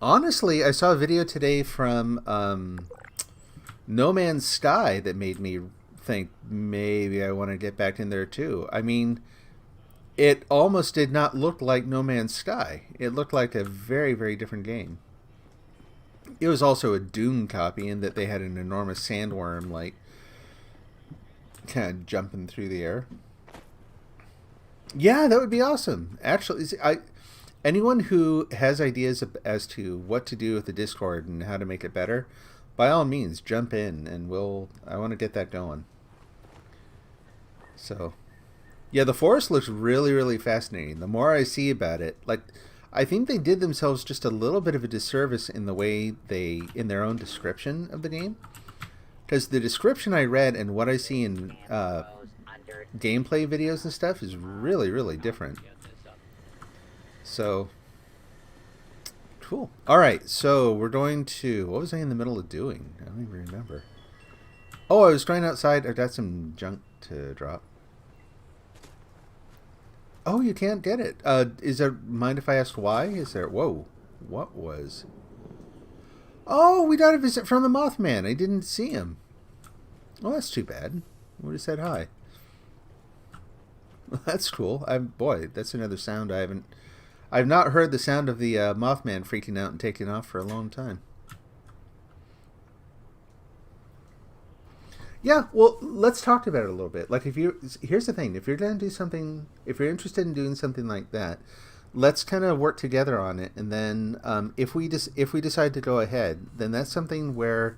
Honestly, I saw a video today from No Man's Sky that made me think maybe I want to get back in there too. I mean, it almost did not look like No Man's Sky. It looked like a very, very different game. It was also a Doom copy in that they had an enormous sandworm, like, kind of jumping through the air. Yeah, that would be awesome. Actually, anyone who has ideas as to what to do with the Discord and how to make it better, by all means, jump in, and I want to get that going. So, yeah, The Forest looks really, really fascinating. The more I see about it, like, I think they did themselves just a little bit of a disservice in the way in their own description of the game. Because the description I read and what I see in gameplay videos and stuff is really, really different. So, cool. Alright, so we're going to... What was I in the middle of doing? I don't even remember. Oh, I was trying outside. I got some junk to drop. Oh, you can't get it. Is there... Mind if I ask why? Is there... Whoa. What was... Oh, we got a visit from the Mothman. I didn't see him. Well, that's too bad. Would have said hi. Well, that's cool. Boy, that's another sound I've not heard the sound of the Mothman freaking out and taking off for a long time. Yeah, well, let's talk about it a little bit. Like, here's the thing: if you're going to do something, if you're interested in doing something like that, let's kind of work together on it. And then, if we decide to go ahead, then that's something where,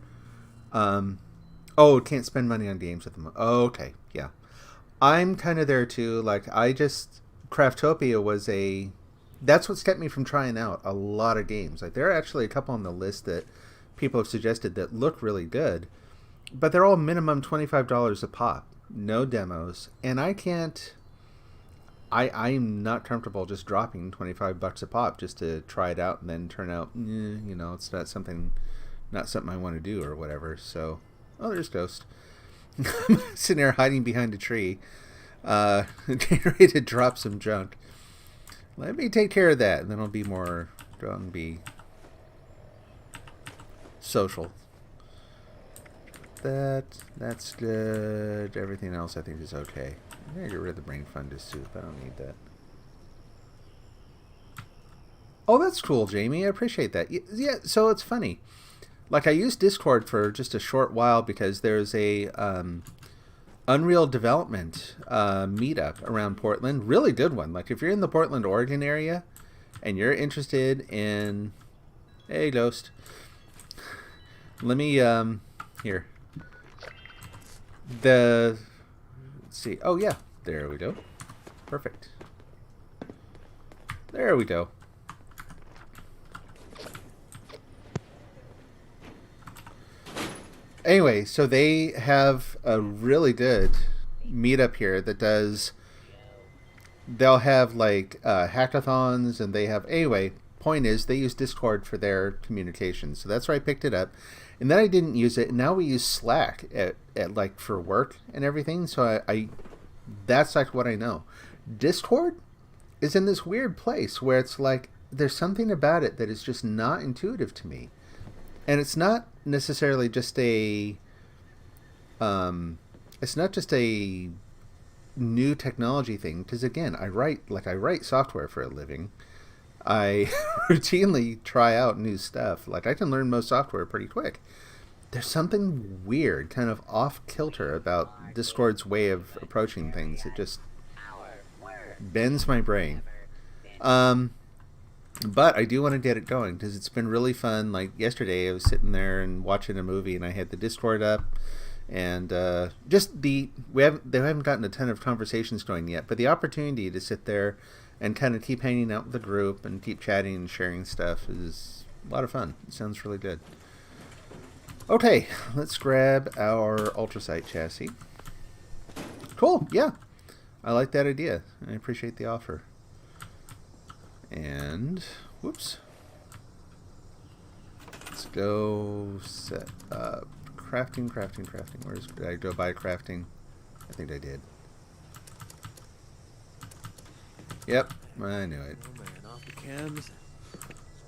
can't spend money on games at the moment. Oh, okay, yeah, I'm kind of there too. Like, Craftopia was that's what kept me from trying out a lot of games. Like, there are actually a couple on the list that people have suggested that look really good. But they're all minimum $25 a pop. No demos. And I'm not comfortable just dropping $25 a pop just to try it out and then turn out, it's not something I want to do or whatever. So, there's Ghost. Sitting there hiding behind a tree. Getting ready to drop some junk. Let me take care of that, and then I'll go and be social. That's good. Everything else I think is okay. I'm gonna get rid of the brain fungus soup. I don't need that. Oh, that's cool, Jamie. I appreciate that. Yeah, so it's funny. Like, I used Discord for just a short while because there's a Unreal Development meetup around Portland. Really good one. Like, if you're in the Portland, Oregon area and you're interested in... Hey, Ghost. Let me, here. Let's see. Oh, yeah. There we go. Perfect. There we go. Anyway, so they have a really good meetup here that they'll have like hackathons, and they have, anyway, point is they use Discord for their communication. So that's where I picked it up. And then I didn't use it, and now we use Slack at like for work and everything. So I that's like what I know. Discord is in this weird place where it's like there's something about it that is just not intuitive to me. And it's not necessarily just it's not just a new technology thing, because again, I write software for a living. I routinely try out new stuff. Like, I can learn most software pretty quick. there's something weird, kind of off kilter about Discord's way of approaching things. It just bends my brain. But I do want to get it going because it's been really fun. Like yesterday, I was sitting there and watching a movie, and I had the Discord up, and they haven't gotten a ton of conversations going yet, but the opportunity to sit there and kind of keep hanging out with the group and keep chatting and sharing stuff is a lot of fun. It sounds really good. Okay, let's grab our Ultrasight chassis. Cool, yeah. I like that idea. I appreciate the offer. And, whoops. Let's go set up crafting. Did I go buy crafting? I think I did. Yep, I knew it. Oh man, off the chems,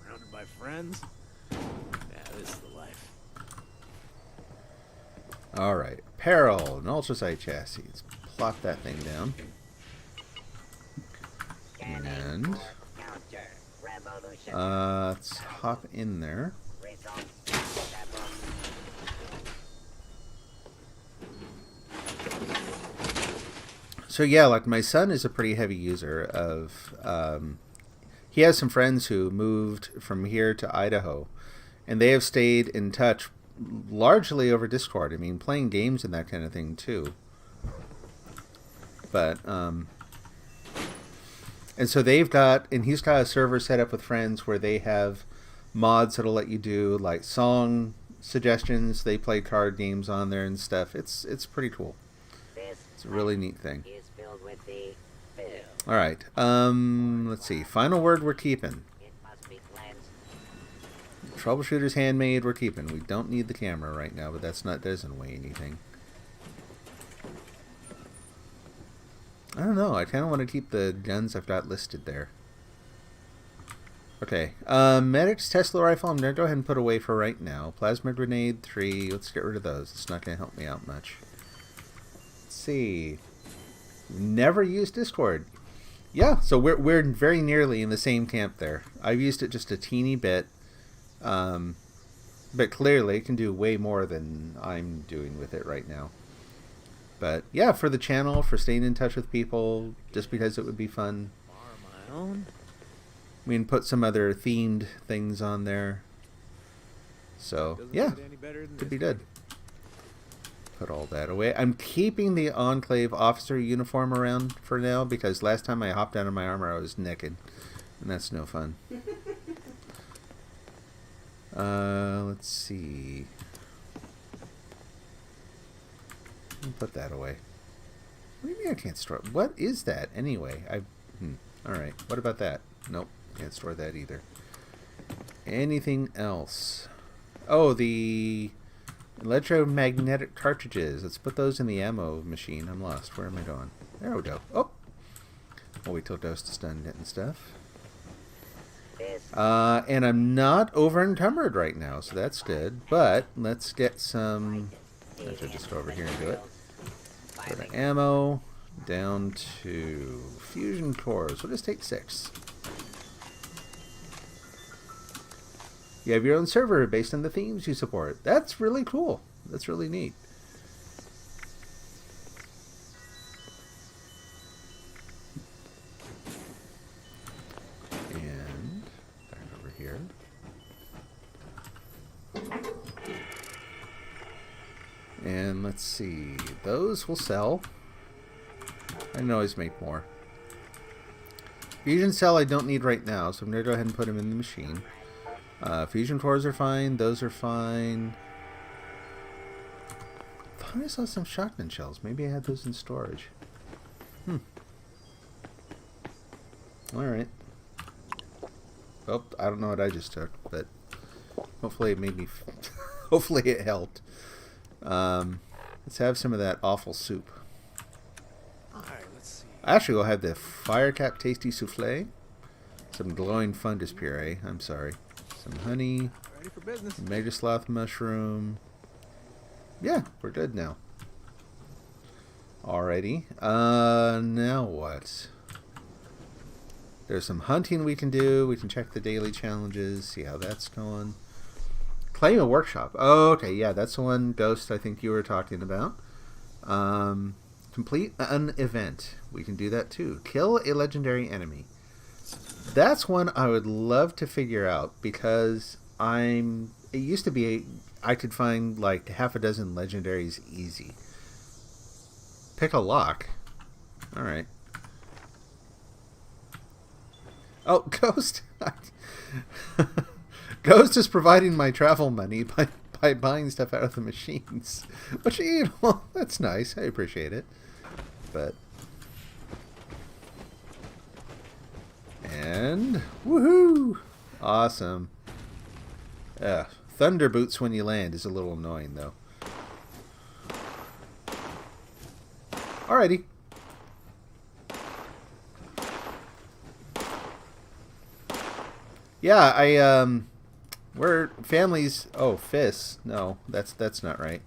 surrounded by friends. Yeah, this is the life. Alright, apparel, an Ultrasight chassis. Let's plop that thing down. And let's hop in there. So yeah, like my son is a pretty heavy user of he has some friends who moved from here to Idaho, and they have stayed in touch largely over Discord. I mean, playing games and that kind of thing too. But and so he's got a server set up with friends where they have mods that'll let you do like song suggestions. They play card games on there and stuff. It's pretty cool. It's a really neat thing. All right. Let's see. Final word we're keeping. Troubleshooter's handmade we're keeping. We don't need the camera right now, but that doesn't weigh anything. I don't know. I kind of want to keep the guns I've got listed there. Okay. Medic's Tesla rifle, I'm going to go ahead and put away for right now. Plasma grenade, 3. Let's get rid of those. It's not going to help me out much. Let's see. Never used Discord. Yeah, so we're very nearly in the same camp there. I've used it just a teeny bit. But clearly it can do way more than I'm doing with it right now. But yeah, for the channel, for staying in touch with people, just because it would be fun. My own. We can put some other themed things on there. So yeah, could be good. Put all that away. I'm keeping the Enclave officer uniform around for now because last time I hopped out of my armor I was naked. And that's no fun. Let's see. Put that away. What do you mean I can't store it? What is that anyway? Alright, what about that? Nope, can't store that either. Anything else? Oh, the electromagnetic cartridges. Let's put those in the ammo machine. I'm lost. Where am I going? There we go. Oh! I'll wait till Ghost is done getting stuff. And I'm not over encumbered right now, so that's good. But let's get some. I should just go over here and do it. Go to ammo, down to fusion cores. We'll just take 6. You have your own server based on the themes you support. That's really cool. That's really neat. And back over here. And let's see. Those will sell. I can always make more. Fusion cell I don't need right now, so I'm going to go ahead and put them in the machine. Fusion cores are fine. Those are fine. I thought I saw some shotgun shells. Maybe I had those in storage. Alright. Well, I don't know what I just took, but hopefully it made me... hopefully it helped. Let's have some of that awful soup. Alright, let's see. Actually, we'll have the Firecap Tasty Souffle. Some glowing fungus puree. I'm sorry. Some honey. Ready for business. Mega Sloth mushroom. Yeah, we're good now. Alrighty. Now what? There's some hunting we can do. We can check the daily challenges, see how that's going. Claim a workshop. Oh, okay, yeah, that's the one, Ghost, I think you were talking about. Complete an event. We can do that too. Kill a legendary enemy. That's one I would love to figure out because it used to be I could find like half a dozen legendaries easy. Pick a lock. Alright. Oh, Ghost. Ghost is providing my travel money by buying stuff out of the machines. Which, you know, that's nice. I appreciate it. But... And... Woohoo! Awesome. Thunder boots when you land is a little annoying, though. Alrighty. Yeah, we're families. Oh, fists. No, that's not right.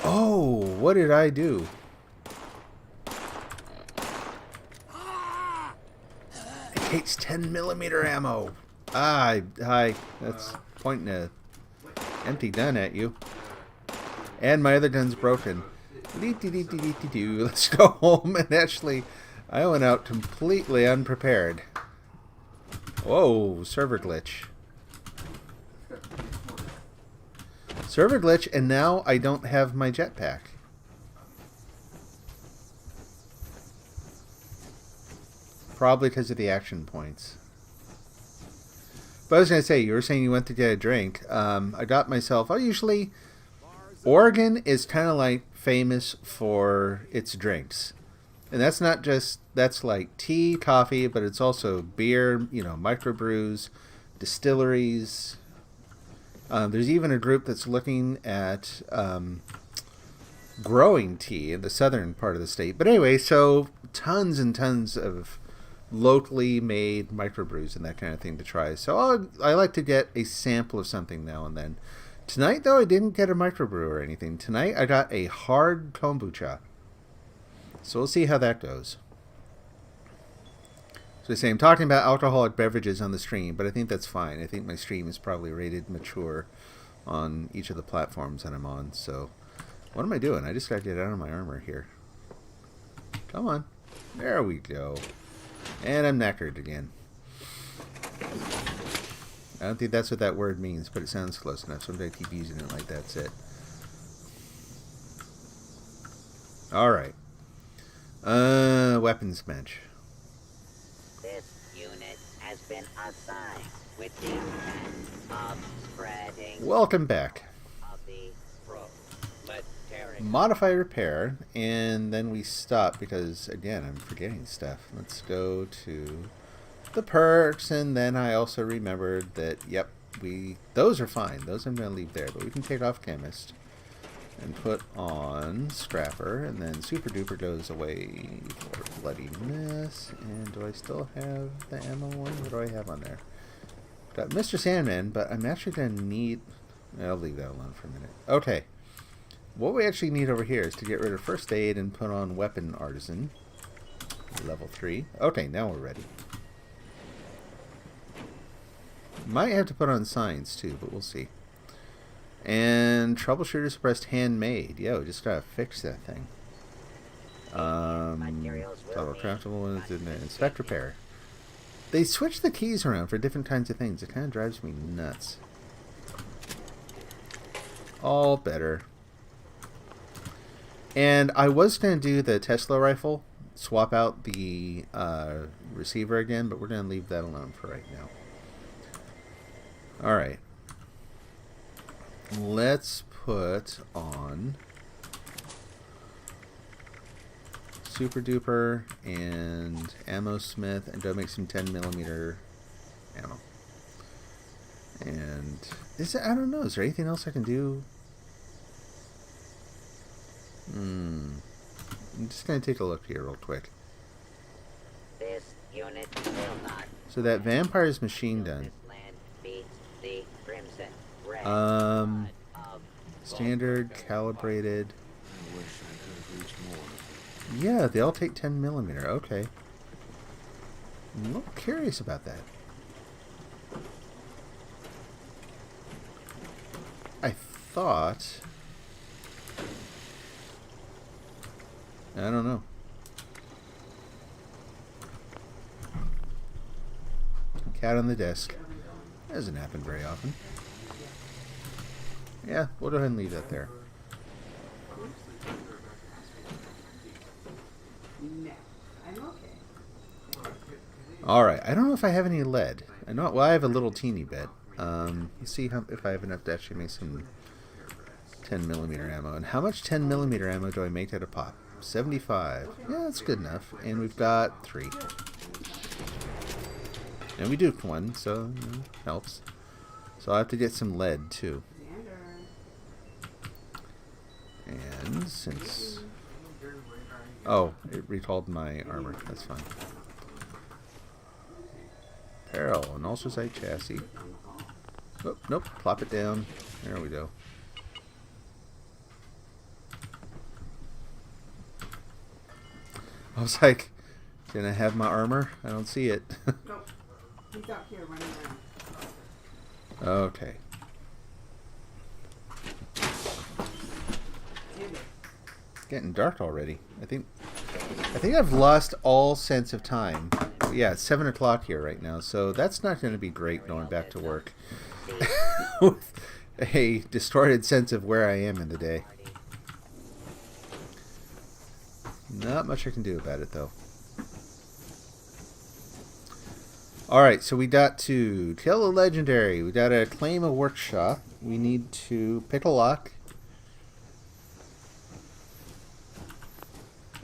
Oh, what did I do? It hates 10mm ammo. Hi. That's pointing a empty gun at you. And my other gun's broken. Let's go home. And actually, I went out completely unprepared. Whoa, server glitch. Server glitch, and now I don't have my jetpack. Probably because of the action points. But I was going to say, you were saying you went to get a drink. I got myself... usually... Oregon is kind of like famous for its drinks. And that's not just... That's like tea, coffee, but it's also beer, you know, microbrews, distilleries. There's even a group that's looking at growing tea in the southern part of the state. But anyway, so tons and tons of locally made microbrews and that kind of thing to try. So I like to get a sample of something now and then. Tonight, though, I didn't get a microbrew or anything. Tonight, I got a hard kombucha. So we'll see how that goes. So I say I'm talking about alcoholic beverages on the stream, but I think that's fine. I think my stream is probably rated mature on each of the platforms that I'm on. So what am I doing? I just got to get out of my armor here. Come on. There we go. And I'm knackered again. I don't think that's what that word means, but it sounds close enough, so I'm going to keep using it like that's it. Alright. Weapons bench. This unit has been assigned with the intent of spreading Welcome back. of the proletariat. Modify repair, and then we stop because, again, I'm forgetting stuff. Let's go to the perks, and then I also remembered that, yep, those are fine. Those I'm going to leave there, but we can take off Chemist and put on Scrapper, and then Super Duper goes away for Bloody Mess. And do I still have the ammo one? What do I have on there? Got Mr. Sandman, but I'm actually going to need... I'll leave that alone for a minute. Okay. What we actually need over here is to get rid of First Aid and put on Weapon Artisan. Level 3. Okay, now we're ready. Might have to put on Science too, but we'll see. And Troubleshooter Suppressed Handmade. Yo, just gotta fix that thing. Total Craftable and Inspect Repair. They switch the keys around for different kinds of things. It kind of drives me nuts. All better. And I was going to do the Tesla rifle. Swap out the receiver again, but we're going to leave that alone for right now. Alright. Let's put on Super Duper and Ammo Smith and go make some 10mm ammo. And I don't know, is there anything else I can do? I'm just going to take a look here real quick. This unit will not. So that vampire's machine gun. This land beats the crimson red of Standard, calibrated. I wish I could have reached more. Yeah, they all take 10mm. Okay. I'm a little curious about that. I thought... I don't know. Cat on the desk. Doesn't happen very often. Yeah, we'll go ahead and leave that there. No, I'm okay. Alright, I don't know if I have any lead. I know, well, I have a little teeny bit. Let's see if I have enough to actually make some 10mm ammo. And how much 10mm ammo do I make at a pop? 75. Yeah, that's good enough. And we've got 3. And we duped 1, so helps. So I have to get some lead too. And since... Oh, it recalled my armor. That's fine. Apparel, an ultrasite chassis. Oh, nope, plop it down. There we go. I was like, can I have my armor? I don't see it. Nope. He's out here running around. Okay. It's getting dark already. I think I've lost all sense of time. Yeah, it's 7 o'clock here right now, so that's not going to be great going back to work with a distorted sense of where I am in the day. Not much I can do about it, though. Alright, so we got to kill a legendary. We got to claim a workshop. We need to pick a lock.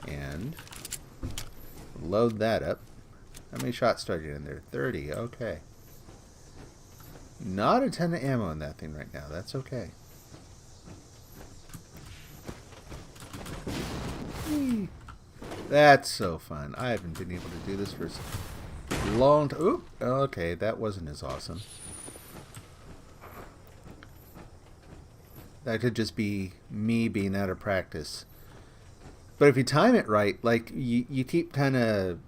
And load that up. How many shots started in there? 30. Okay. Not a ton of ammo in that thing right now. That's okay. Whee. That's so fun. I haven't been able to do this for a long time. Oop. Okay, that wasn't as awesome. That could just be me being out of practice. But if you time it right, like you keep kind of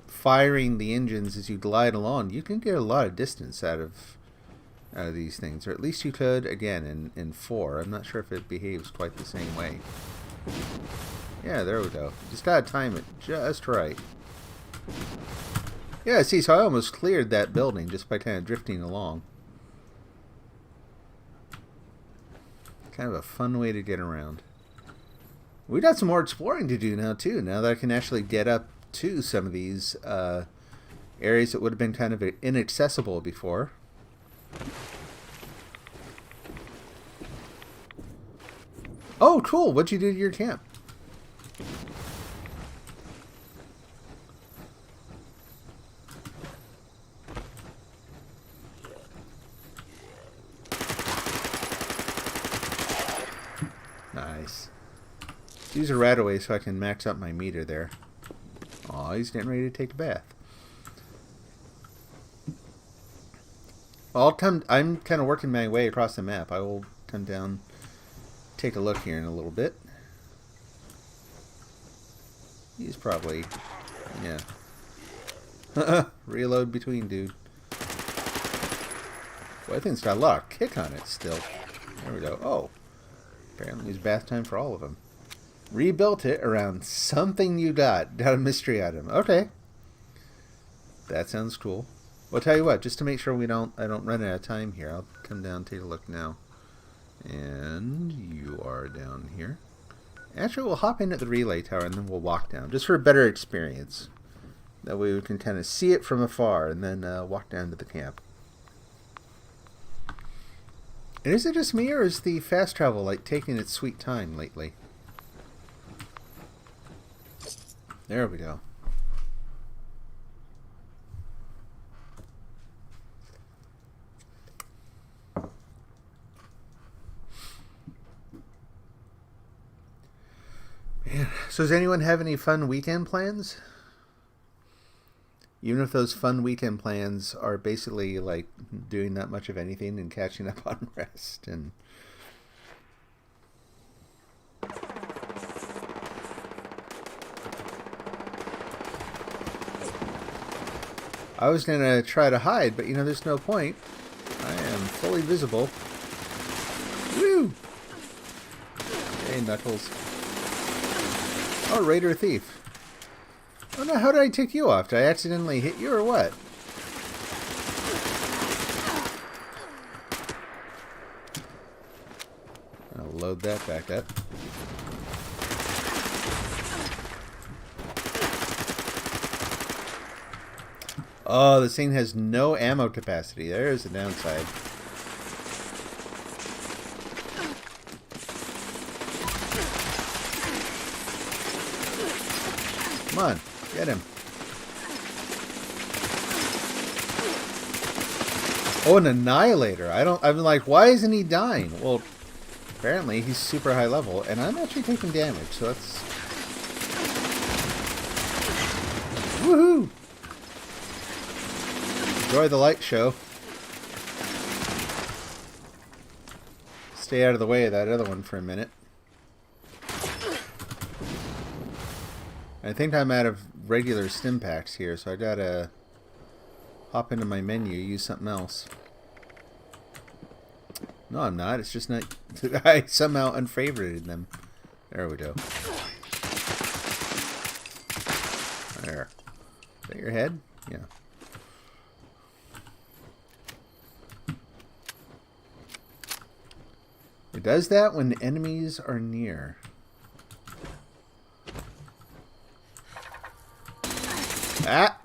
firing the engines as you glide along, you can get a lot of distance out of these things, or at least you could again in 4. I'm not sure if it behaves quite the same way. Yeah, there we go. Just gotta time it just right. Yeah, see, so I almost cleared that building just by kind of drifting along. Kind of a fun way to get around. We got some more exploring to do now, too. Now that I can actually get up to some of these areas that would have been kind of inaccessible before. Oh, cool. What'd you do to your camp? Nice. Use a RadAway so I can max up my meter there. Aw, he's getting ready to take a bath. Well, I'm kind of working my way across the map. I will come down, take a look here in a little bit. He's probably, yeah. Reload between, dude. Well, I think it's got a lot of kick on it still. There we go. Oh. Apparently it's bath time for all of them. Rebuilt it around something you got. Got a mystery item. Okay. That sounds cool. Well, tell you what, just to make sure I don't run out of time here, I'll come down and take a look now. And you are down here. Actually, we'll hop in at the relay tower and then we'll walk down, just for a better experience. That way we can kind of see it from afar and then walk down to the camp. And is it just me, or is the fast travel like taking its sweet time lately? There we go. Man, so does anyone have any fun weekend plans? Even if those fun weekend plans are basically like doing not much of anything and catching up on rest and... I was going to try to hide, but you know, there's no point. I am fully visible. Woo! Hey, Knuckles. Oh, Raider Thief. Oh no, how did I tick you off? Did I accidentally hit you or what? I'll load that back up. Oh, this thing has no ammo capacity. There's the downside. Come on, get him. Oh, an Annihilator. I'm like, why isn't he dying? Well, apparently he's super high level, and I'm actually taking damage, so that's... Woohoo! Enjoy the light show. Stay out of the way of that other one for a minute. I think I'm out of regular stim packs here, so I gotta hop into my menu, use something else. No, I'm not. It's just not... I somehow unfavorited them. There we go. There. Is that your head? Yeah. It does that when enemies are near. Ah!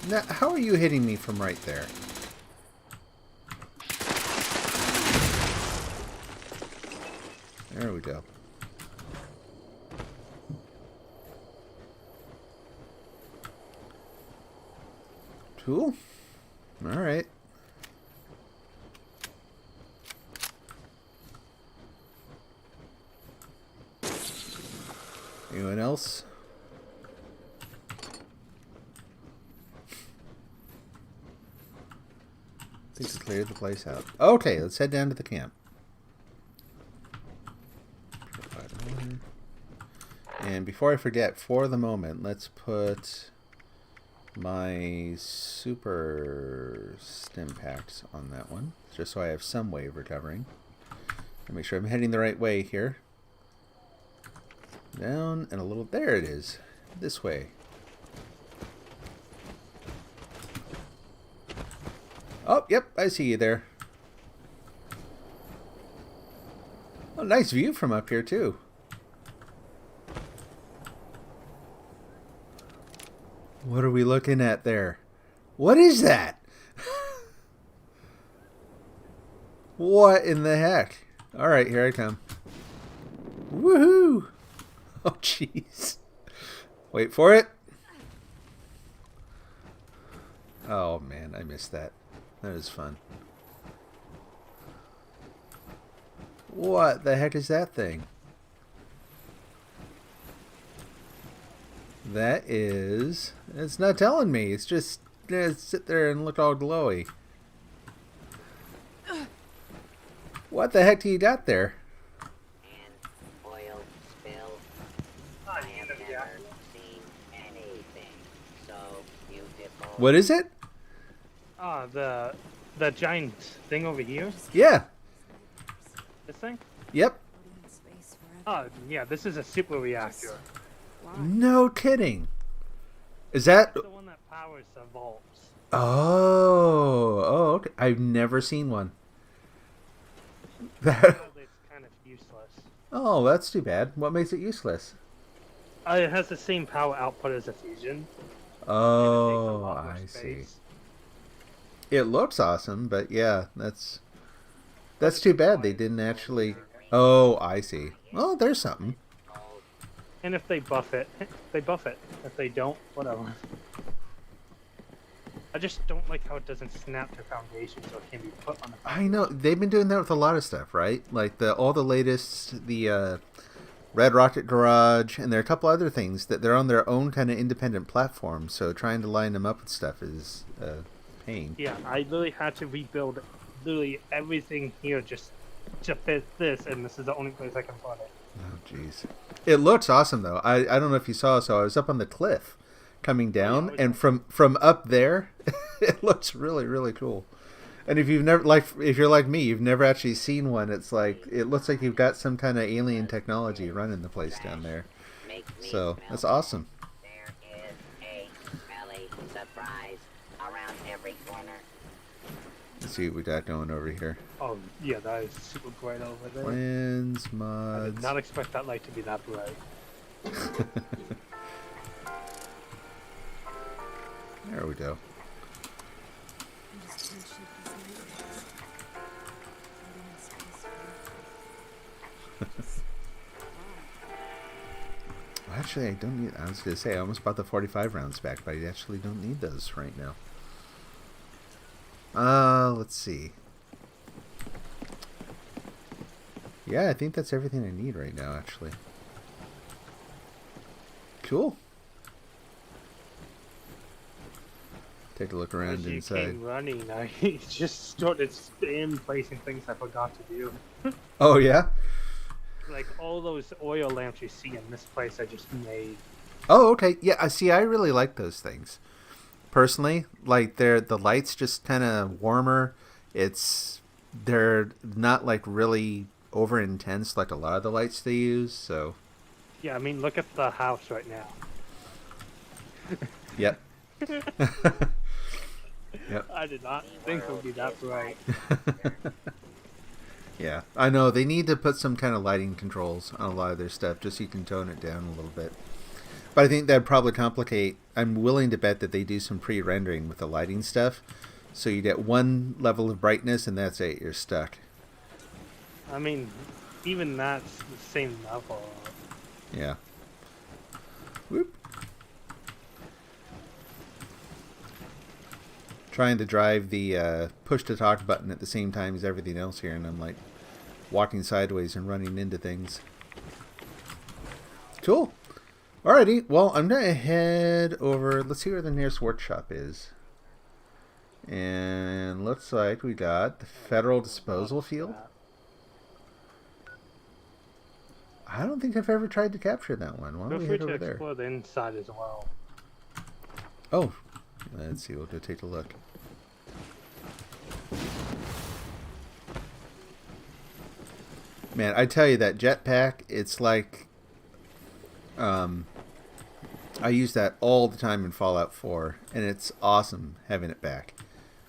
Now, how are you hitting me from right there? There we go. Tool? Alright. Anyone else? I think it's cleared the place out. Okay, let's head down to the camp. And before I forget, for the moment, let's put my super stim packs on that one, just so I have some way of recovering. And make sure I'm heading the right way here. Down and a little... There it is. This way. Oh, yep, I see you there. Oh, nice view from up here, too. What are we looking at there? What is that? What in the heck? Alright, here I come. Woohoo! Oh, jeez. Wait for it. Oh, man, I missed that. That was fun. What the heck is that thing? That is... It's not telling me. It's just... sit there and look all glowy. What the heck do you got there? And oil spill. Ah, I have never seen anything so beautiful. What is it? Ah, the giant thing over here. Yeah. This thing? Yep. Oh, yeah, this is a super reactor. No kidding. Is that... It's the one that powers the vaults. Oh. Oh, okay. I've never seen one. That... It's kind of useless. Oh, that's too bad. What makes it useless? It has the same power output as a fusion. Oh, and it I takes a lot more see. space. It looks awesome, but yeah, that's too bad they didn't actually... Oh, I see. Oh, there's something. And if they buff it, they buff it. If they don't, whatever. I just don't like how it doesn't snap to foundation, so it can be put on the I know they've been doing that with a lot of stuff, right? Like all the latest, the Red Rocket Garage, and there are a couple other things that they're on their own kind of independent platform. So trying to line them up with stuff is a pain. Yeah, I literally had to rebuild literally everything here just to fit this, and this is the only place I can put it. Oh, jeez. It looks awesome though. I don't know if you saw, so I was up on the cliff, coming down, yeah, and from up there, it looks really really cool. And if you've never if you're like me, you've never actually seen one. It's like it looks like you've got some kind of alien technology running the place down there. Make me So smell that's bad. awesome. There is a smelly surprise around every corner. Let's see what we got going over here. Oh, yeah, that is super bright over there. Plans, I did mods. not expect that light to be that bright. There we go. Actually, I don't need. I was gonna say I almost bought the 45 rounds back, but I actually don't need those right now. Let's see. Yeah, I think that's everything I need right now, actually. Cool. Take a look around As you inside. came running, I just started spam placing things I forgot to do. Oh yeah. Like all those oil lamps you see in this place, I just made. Oh okay. Yeah. I see. I really like those things. Personally, like the lights just kind of warmer. They're not like really over intense like a lot of the lights they use. So. Yeah, I mean, look at the house right now. Yep. Yep. I did not think it would be that bright. Yeah, I know they need to put some kind of lighting controls on a lot of their stuff just so you can tone it down a little bit. But I think that'd probably complicate. I'm willing to bet that they do some pre-rendering with the lighting stuff, so you get one level of brightness and that's it. You're stuck. I mean, even that's the same level. Yeah. Whoop. Trying to drive the push to talk button at the same time as everything else here, and I'm like walking sideways and running into things. Cool. Alrighty, well, I'm gonna head over. Let's see where the nearest workshop is. And looks like we got the Federal Disposal Field. I don't think I've ever tried to capture that one. Why Feel don't we free head to over there? explore the inside as well. Oh, let's see. We'll go take a look. Man, I tell you that jetpack, it's like, I use that all the time in Fallout 4, and it's awesome having it back.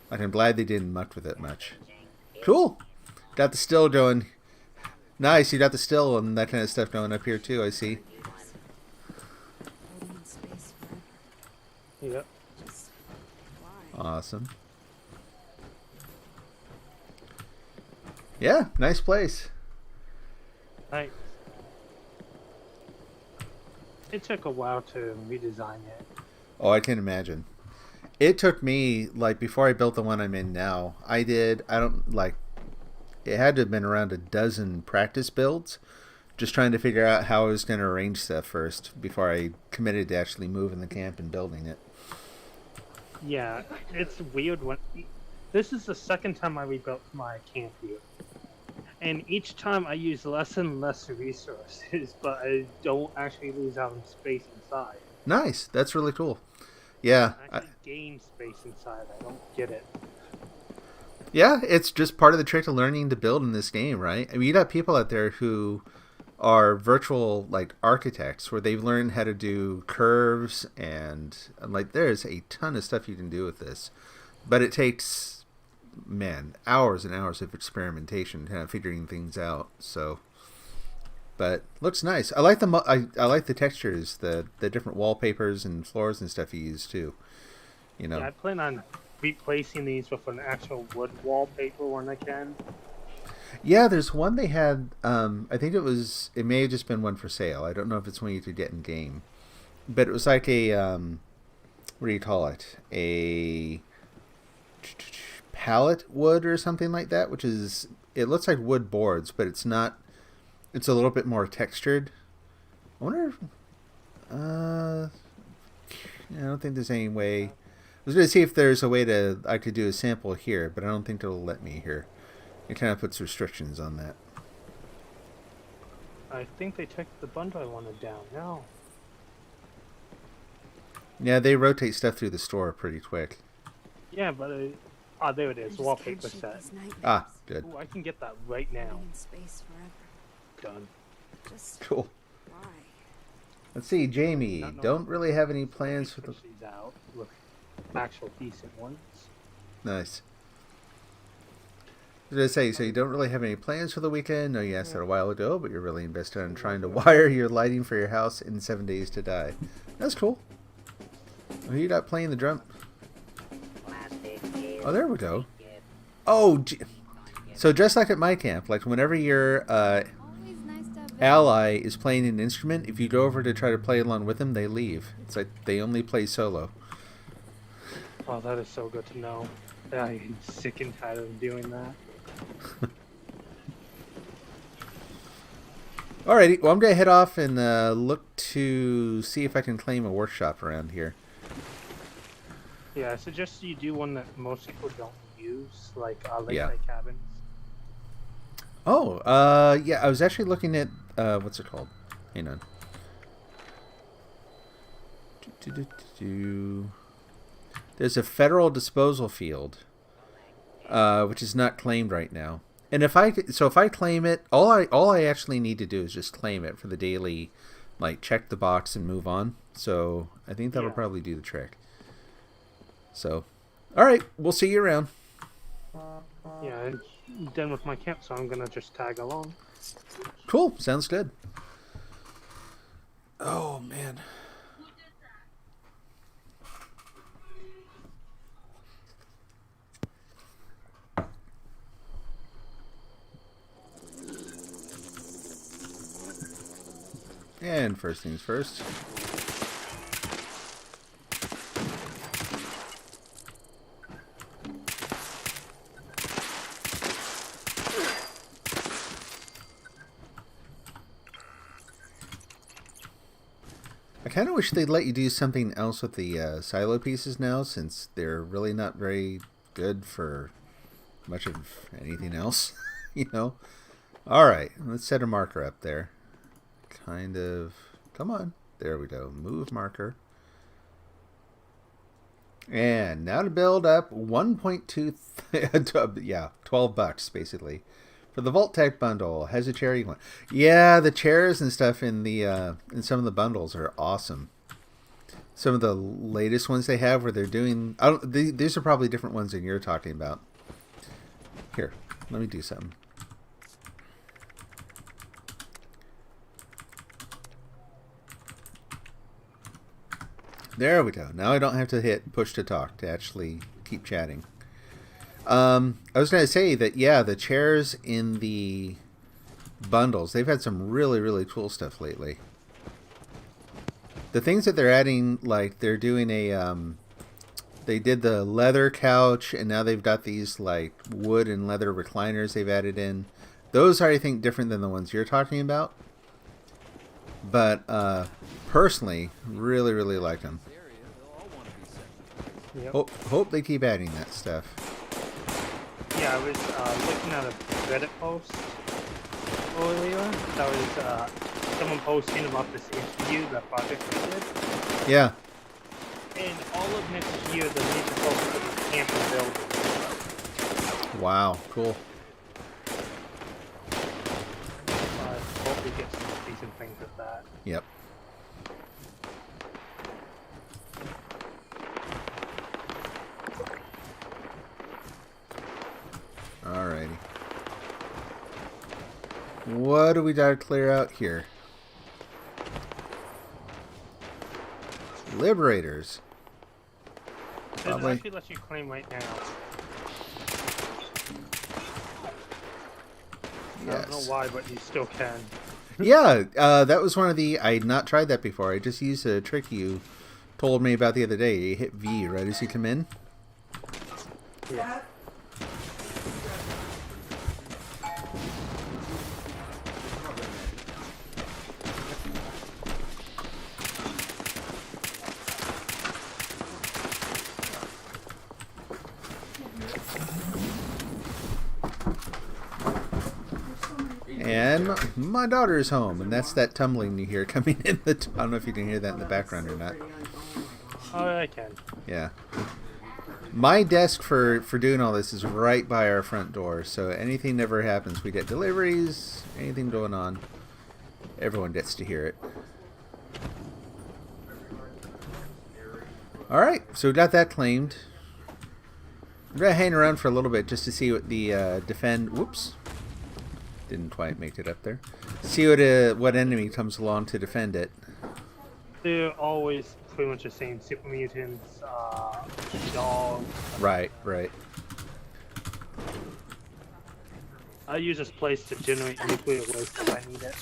Like, I'm glad they didn't muck with it much. Cool. Got the still going. Nice, you got the still and that kind of stuff going up here too, I see. Floating in space forever. Yep. Just why? Awesome. Yeah, nice place. Right. It took a while to redesign it. Oh, I can imagine. It took me, like, before I built the one I'm in now, it had to have been around a dozen practice builds, just trying to figure out how I was going to arrange stuff first before I committed to actually moving the camp and building it. Yeah, it's weird when... This is the second time I rebuilt my camp here. And each time I use less and less resources, but I don't actually lose out on space inside. Nice. That's really cool. Yeah. I actually gain space inside. I don't get it. Yeah, it's just part of the trick of learning to build in this game, right? I mean, you got people out there who are virtual, like, architects, where they've learned how to do curves, and like, there's a ton of stuff you can do with this. But it takes, man, hours and hours of experimentation, kind of figuring things out. So, but looks nice. I like I like the textures, the different wallpapers and floors and stuff you use too. You know. Yeah, I plan on replacing these with an actual wood wallpaper when I can. Yeah, there's one they had. I think it may have just been one for sale. I don't know if it's one you could get in game, but it was like a what do you call it? A pallet wood or something like that, which is, it looks like wood boards, but it's not. It's a little bit more textured. I wonder if, I don't think there's any way. I was going to see if there's a way I could do a sample here, but I don't think it'll let me here. It kind of puts restrictions on that. I think they took the bundle I wanted down now. Yeah, they rotate stuff through the store pretty quick. Yeah, but oh, there it I is. just Wallpaper can't shake set. these nightmares. Ah, good. Ooh, I can get that right now. Living in space forever. Done. Just Cool. why? Let's see, Jamie. Not Don't really have any plans for the... Push these out with actual decent ones. Nice. I was going to say, so you don't really have any plans for the weekend? No, you asked that a while ago, but you're really invested in trying to wire your lighting for your house in 7 days to die. That's cool. Are you not playing the drum? Plastic is Oh, there we go. gift. Oh, so just like at my camp, like whenever your Always nice to have ally is playing an instrument, if you go over to try to play along with them, they leave. It's like they only play solo. Oh, that is so good to know. I'm sick and tired of doing that. Alrighty, well I'm going to head off and look to see if I can claim a workshop around here. Yeah, I suggest you do one that most people don't use, like lakeside Yeah. cabins. Oh, yeah, I was actually looking at, what's it called? Hang on. There's a federal disposal field, which is not claimed right now. And if I claim it, all I actually need to do is just claim it for the daily, like check the box and move on. So I think that'll Yeah. probably do the trick. So, all right, we'll see you around. Yeah, I'm done with my camp, so I'm gonna just tag along. Cool, sounds good. Oh man. And first things first. I kind of wish they'd let you do something else with the silo pieces now, since they're really not very good for much of anything else, you know? Alright, let's set a marker up there. Kind of... Come on. There we go. Move marker. And now to build up 1.2... yeah, $12 basically. For the Vault Tech bundle. Has a cherry one. Yeah, the chairs and stuff in the in some of the bundles are awesome. Some of the latest ones they have where they're doing... these are probably different ones than you're talking about. Here, let me do something. There we go. Now I don't have to hit push to talk to actually keep chatting. I was going to say that, yeah, the chairs in the bundles, they've had some really, really cool stuff lately. The things that they're adding, like they're doing a, they did the leather couch, and now they've got these like wood and leather recliners they've added in. Those are, I think, different than the ones you're talking about. But personally, really, really like them. Yep. Hope they keep adding that stuff. Yeah, I was looking at a Reddit post earlier. That was someone posting about this interview, that project we did. Yeah. And all of next year, the major focus of the camp and building. Wow, cool. I hope we get some decent things with that. Yep. Alrighty. What do we got to clear out here? Liberators. It Probably. actually lets you claim right now. I don't know Yes. why, but you still can. Yeah, that was one of the... I had not tried that before. I just used a trick you told me about the other day. You hit V right as you come in. Yeah. And my daughter is home, and that's that tumbling you hear coming in the... I don't know if you can hear that in the background or not. Oh, I can. Yeah. My desk for doing all this is right by our front door, so anything ever happens, we get deliveries, anything going on, everyone gets to hear it. Alright, so we got that claimed. I'm going to hang around for a little bit just to see what the defend... Whoops. Didn't quite make it up there. See what enemy comes along to defend it. They're always pretty much the same. Super mutants, dogs. Right, right. I use this place to generate nuclear waste if I need it.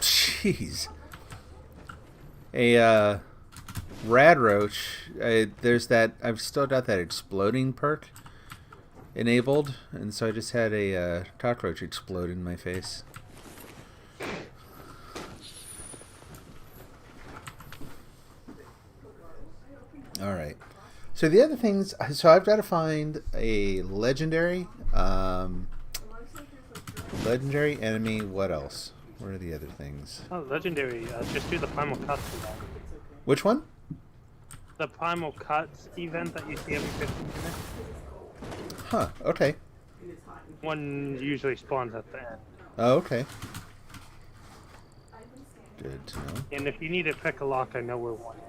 Jeez. A rad roach. There's that. I've still got that exploding perk enabled, and so I just had a cockroach explode in my face. All right. So the other things. So I've got to find a legendary. Legendary enemy. What else? What are the other things? Oh, legendary. Just do the Primal Cuts event. Which one? The Primal Cuts event that you see every 15 minutes. Huh. Okay. One usually spawns at the end. Oh, okay. Good to know. And if you need to pick a lock, I know where one is.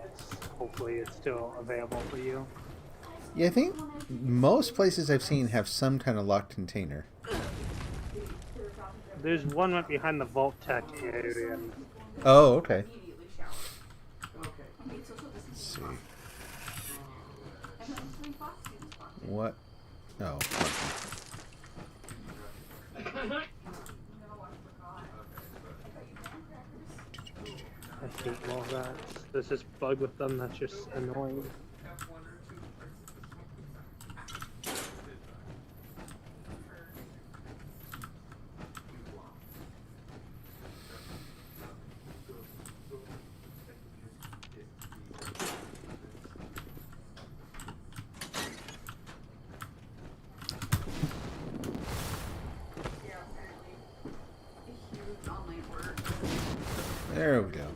Hopefully it's still available for you. Yeah, I think most places I've seen have some kind of locked container. There's one right behind the Vault Tech area. Oh, okay. Let's see. What? Oh. I hate all that. There's this bug with them that's just annoying. There we go.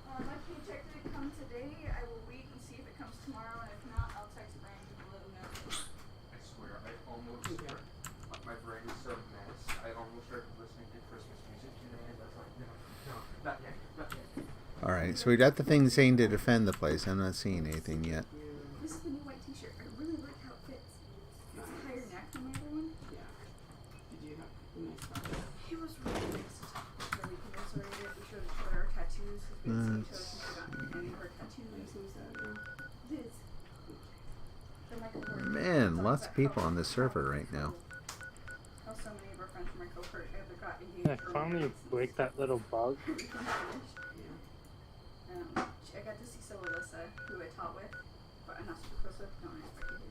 My paycheck didn't come today. I will wait and see if it comes tomorrow, and if not, I'll text Brandon to let him know. I swear, I almost my brain is so messed. I almost started listening to Christmas music today, and I was like, no, not yet, not yet. Alright, so we got the thing saying to defend the place. I'm not seeing anything yet. This is the new white t-shirt. I really like how it fits. It's a higher neck than my other one. Yeah. Did you have a nice talk? It was really nice to talk with her. We showed each other our tattoos. We showed each other any of our tattoos. Liz. They're my cohort. Man, lots of people on this server right now. How so many of our friends from my cohort either got engaged I finally break that little bug. I got to see Alyssa, who I taught with, but I'm not super close with. No one expected me.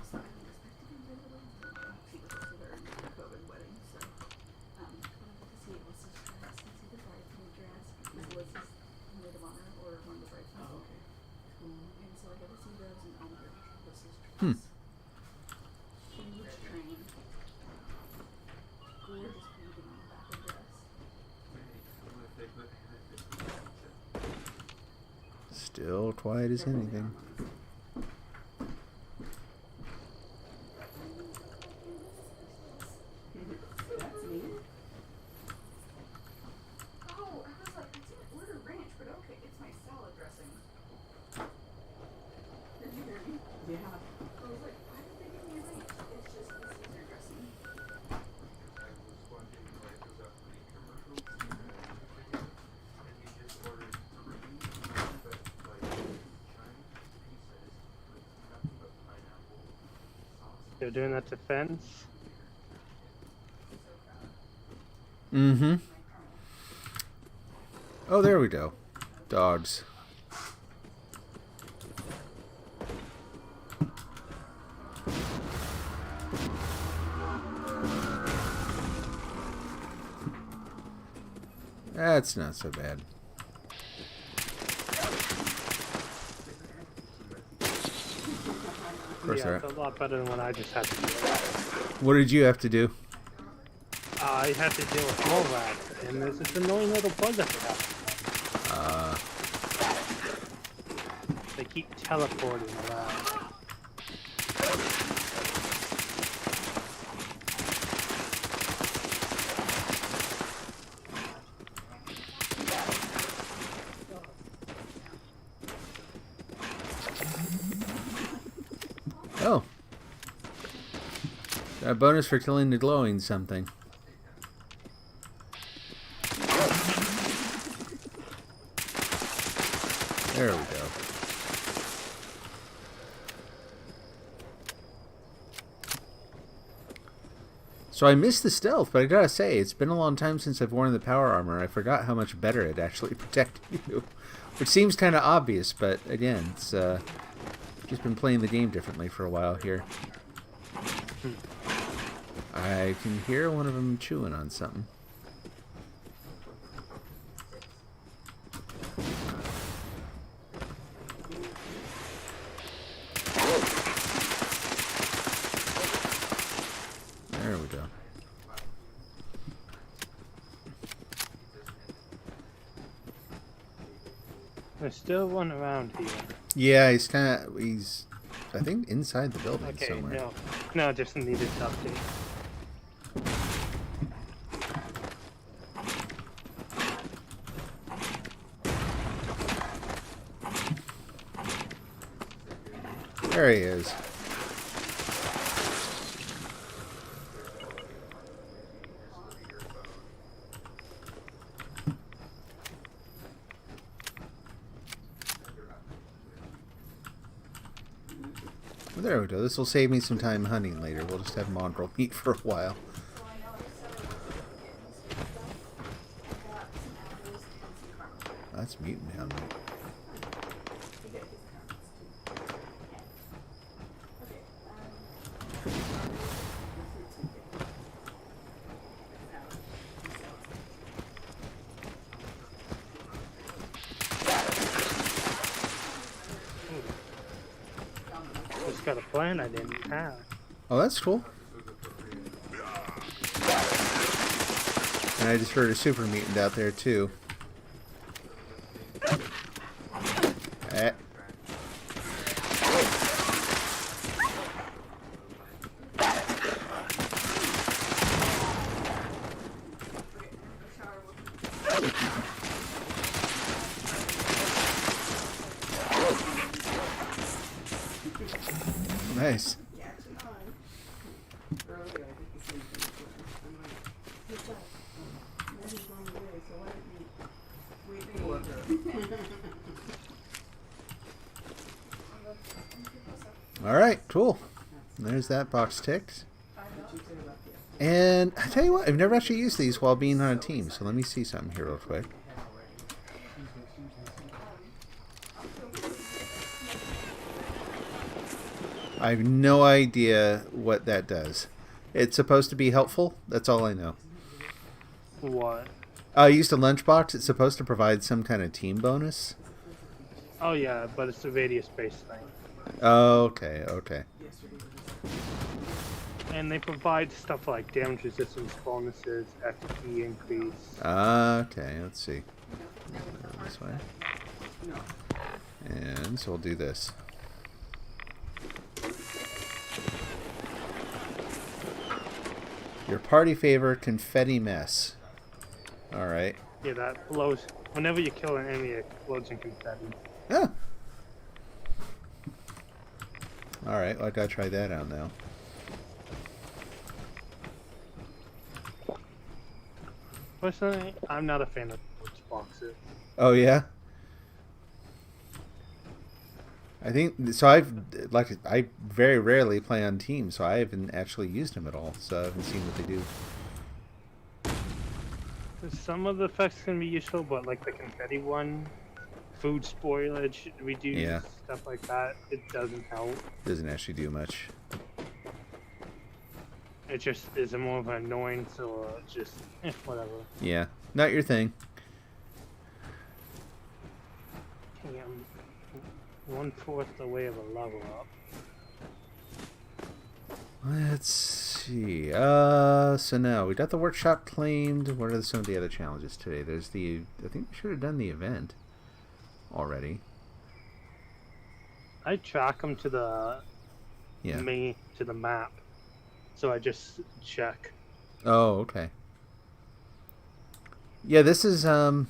So I didn't expect to be very well. She was also there in the COVID wedding, so I got to see Alyssa's dress and see the bridesmaid dress because Alyssa's maid of honor or one of the bridesmaids. Oh, okay. Cool. And so I got to see those and honor Alyssa's dress. Hmm. Huge train. Gorgeous painting on the back of the dress. Still quiet as anything. That's neat. Oh, I was like, I didn't order ranch, but okay, it's my salad dressing. Did you hear me? Yeah. I was like, why did they give me ranch? It's just the Caesar dressing. They're doing that to fence. Mm-hmm. Oh, there we go. Dogs. That's not so bad. course yeah, there it's are. a lot better than what I just had to do. What did you have to do? I had to deal with more rats, and there's this annoying little bug that they have. They keep teleporting around. Oh. A bonus for killing the glowing something. There we go. So I missed the stealth, but I gotta say, it's been a long time since I've worn the power armor. I forgot how much better it actually protected you. Which seems kind of obvious, but again, it's just been playing the game differently for a while here. I can hear one of them chewing on something. There we go. There's still one around here. Yeah, he's I think inside the building Okay, somewhere. no, just needed to update. There he is. Well, there we go. This will save me some time hunting later. We'll just have mongrel meat for a while. So I know I got some apples and some caramel. That's mutant hound meat. You get his caramels too. Okay, Just got a plan I didn't have. Oh, that's cool. And I just heard a super mutant out there too. Eh. Nice. Earlier, I did the same thing. I'm like, hey, Jeff, that is wrong way, so why don't you wait for her? Alright, cool. There's that box ticked. And I tell you what, I've never actually used these while being on a team, so let me see something here real quick. I have no idea what that does. It's supposed to be helpful, that's all I know. What? I used a lunchbox, it's supposed to provide some kind of team bonus. Oh yeah, but it's a radius-based thing. Oh, okay, okay. And they provide stuff like damage resistance bonuses, FP increase. Okay, let's see. This way. And so we'll do this. Your party favor, confetti mess. Alright. Yeah, that blows. Whenever you kill an enemy, it explodes in confetti. Ah. Alright, well, I gotta try that out now. Personally, I'm not a fan of loot boxes. Oh, yeah? I think, so I very rarely play on teams, so I haven't actually used them at all, so I haven't seen what they do. Some of the effects can be useful, but like the confetti one, food spoilage, reduce, Yeah. stuff like that, it doesn't help. Doesn't actually do much. It just is more of an annoyance or just, whatever. Yeah, not your thing. Okay, I'm 1/4 the way of a level up. Let's see. So now we got the workshop claimed. What are some of the other challenges today? There's the. I think we should have done the event already. I track them to the Yeah. to the map, so I just check. Oh, okay. Yeah, this is Oh,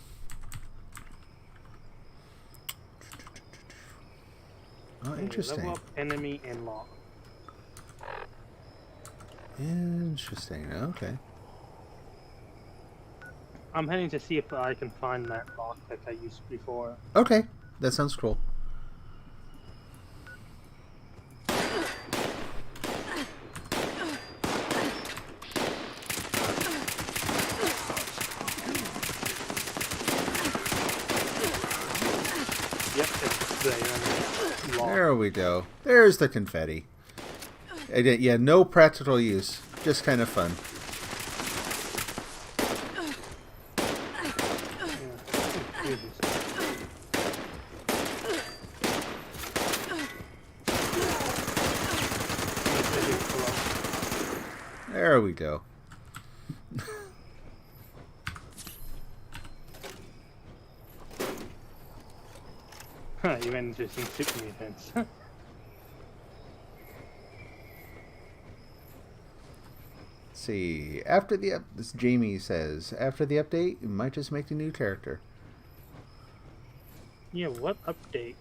Okay, interesting. Level up enemy and lock. Interesting. Okay. I'm heading to see if I can find that lockpick I used before. Okay, that sounds cool. Yep, it's there. Lock. There we go. There's the confetti. Yeah, no practical use. Just kind of fun. There we go. You ran into some super mutants. See, after the this Jamie says, after the update, you might just make a new character. Yeah, what update?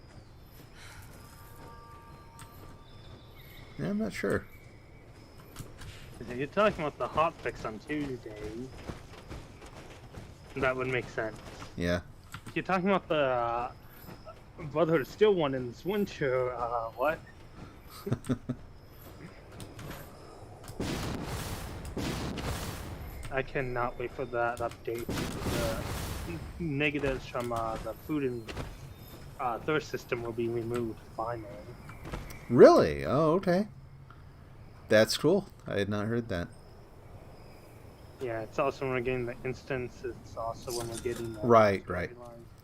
Yeah, I'm not sure. You're talking about the hotfix on Tuesday. That would make sense. Yeah. If you're talking about the Brotherhood of Steel one in this winter, what? I cannot wait for that update. The negatives from the food and thirst system will be removed finally. Really? Oh, okay. That's cool. I had not heard that. Yeah, it's also when we're getting the instance. It's also when we're getting the Right.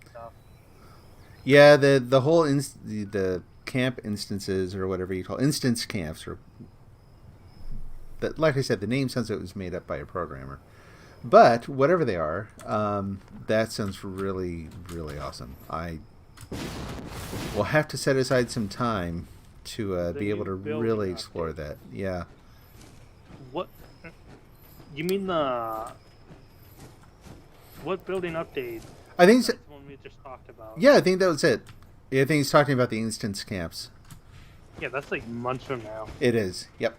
stuff. Yeah, the whole the camp instances or whatever you call instance camps or that, like I said, the name sounds like it was made up by a programmer. But whatever they are, that sounds really, really awesome. I will have to set aside some time to be able to really explore that. Yeah. What? You mean what building update? I think. That's the one we just talked about. Yeah, I think that was it. I think he's talking about the instance camps. Yeah, that's like months from now. It is. Yep.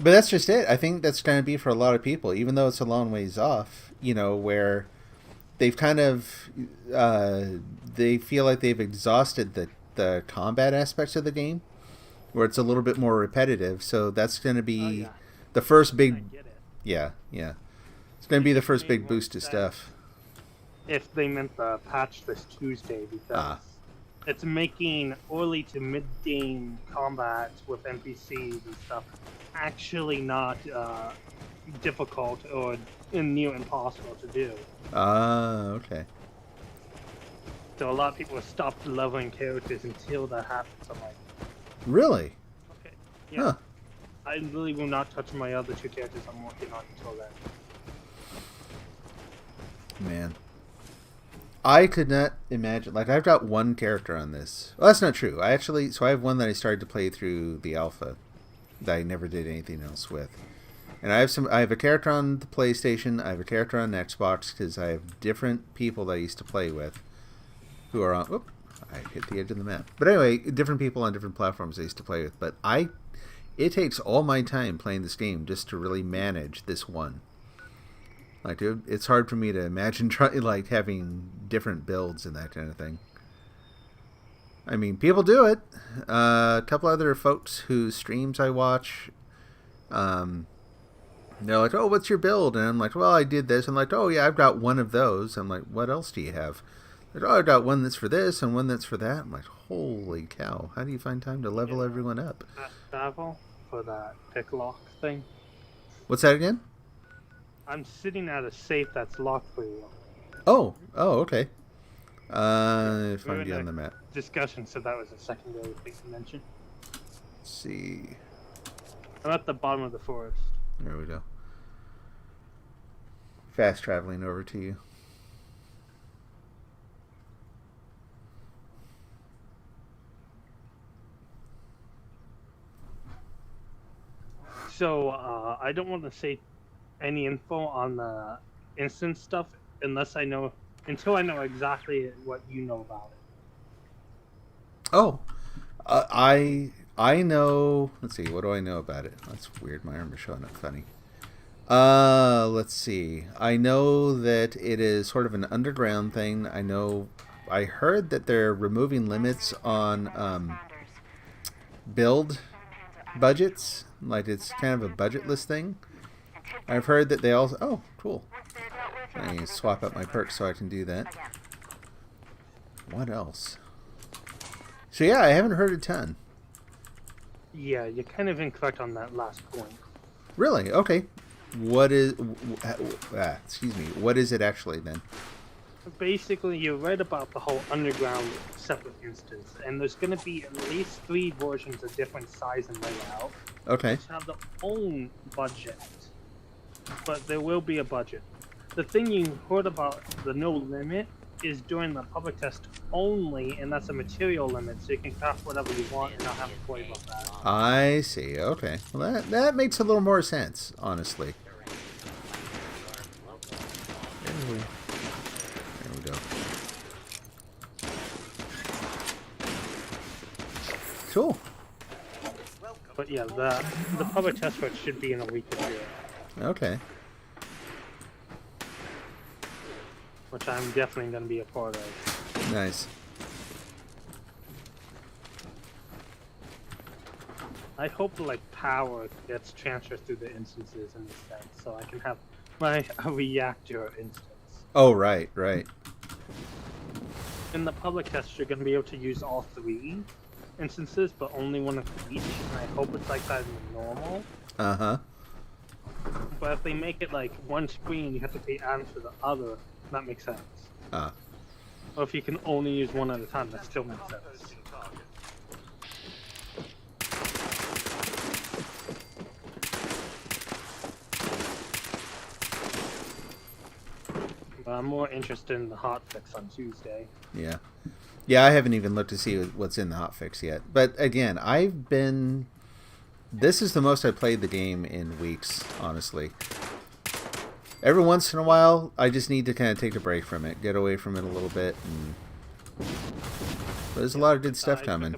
But that's just it. I think that's going to be for a lot of people, even though it's a long ways off, you know, where they've kind of, they feel like they've exhausted the combat aspects of the game, where it's a little bit more repetitive. So that's going to be the first I big, get it. yeah. It's going to be the first big boost to stuff. If they meant the patch this Tuesday, because it's making early to mid-game combat with NPCs and stuff actually not difficult or near impossible to do. Okay. So a lot of people have stopped leveling characters until that happens. I'm like, Really? okay, yeah. Huh. I really will not touch my other two characters I'm working on until then. Man. I could not imagine, like, I've got one character on this. Well, that's not true. I have one that I started to play through the alpha that I never did anything else with. And I have a character on the PlayStation, I have a character on Xbox, because I have different people that I used to play with who are on, whoop, I hit the edge of the map. But anyway, different people on different platforms I used to play with. But it takes all my time playing this game just to really manage this one. Like, it's hard for me to imagine having different builds and that kind of thing. I mean, people do it. A couple other folks whose streams I watch, they're like, "Oh, what's your build?" And I'm like, "Well, I did this." I'm like, "Oh, yeah, I've got one of those." I'm like, "What else do you have?" Like, "Oh, I've got one that's for this and one that's for that." I'm like, "Holy cow! How do you find time to level everyone up?" Travel for that pick lock thing. What's that again? I'm sitting at a safe that's locked for you. Oh, okay. Find you on the map. Discussion, so that was a secondary thing to mention. Let's see. I'm at the bottom of the forest. There we go. Fast traveling over to you. So I don't want to say any info on the instance stuff until I know exactly what you know about it. Oh, I know. Let's see. What do I know about it? That's weird. My arm is showing up funny. Let's see. I know that it is sort of an underground thing. I heard that they're removing limits on build budgets. Like it's kind of a budgetless thing. I've heard that they also... Oh, cool. I need to swap out my perks so I can do that. What else? So yeah, I haven't heard a ton. Yeah, you're kind of incorrect on that last point. Really? Okay. What is... excuse me. What is it actually then? Basically, you're right about the whole underground separate instance, and there's going to be at least 3 versions of different size and layout. Okay. Which have their own budget, but there will be a budget. The thing you heard about the no limit is during the public test only, and that's a material limit, so you can craft whatever you want and not have to worry about that. I see. Okay. Well, that makes a little more sense, honestly. There we go. Cool. But yeah, the public test for it should be in a week or two, Okay. which I'm definitely going to be a part of. Nice. I hope like power gets transferred through the instances in this sense, so I can have my reactor instance. Oh, right, right. In the public test, you're going to be able to use all 3 instances, but only one of each, and I hope it's like that in the normal. Uh-huh. But if they make it like one screen, you have to pay add for the other, that makes sense. Ah. Or if you can only use one at a time, that still makes sense. But I'm more interested in the hotfix on Tuesday. Yeah. Yeah, I haven't even looked to see what's in the hotfix yet. But again, this is the most I played the game in weeks, honestly. Every once in a while, I just need to kind of take a break from it, get away from it a little bit. But there's a lot of good stuff coming.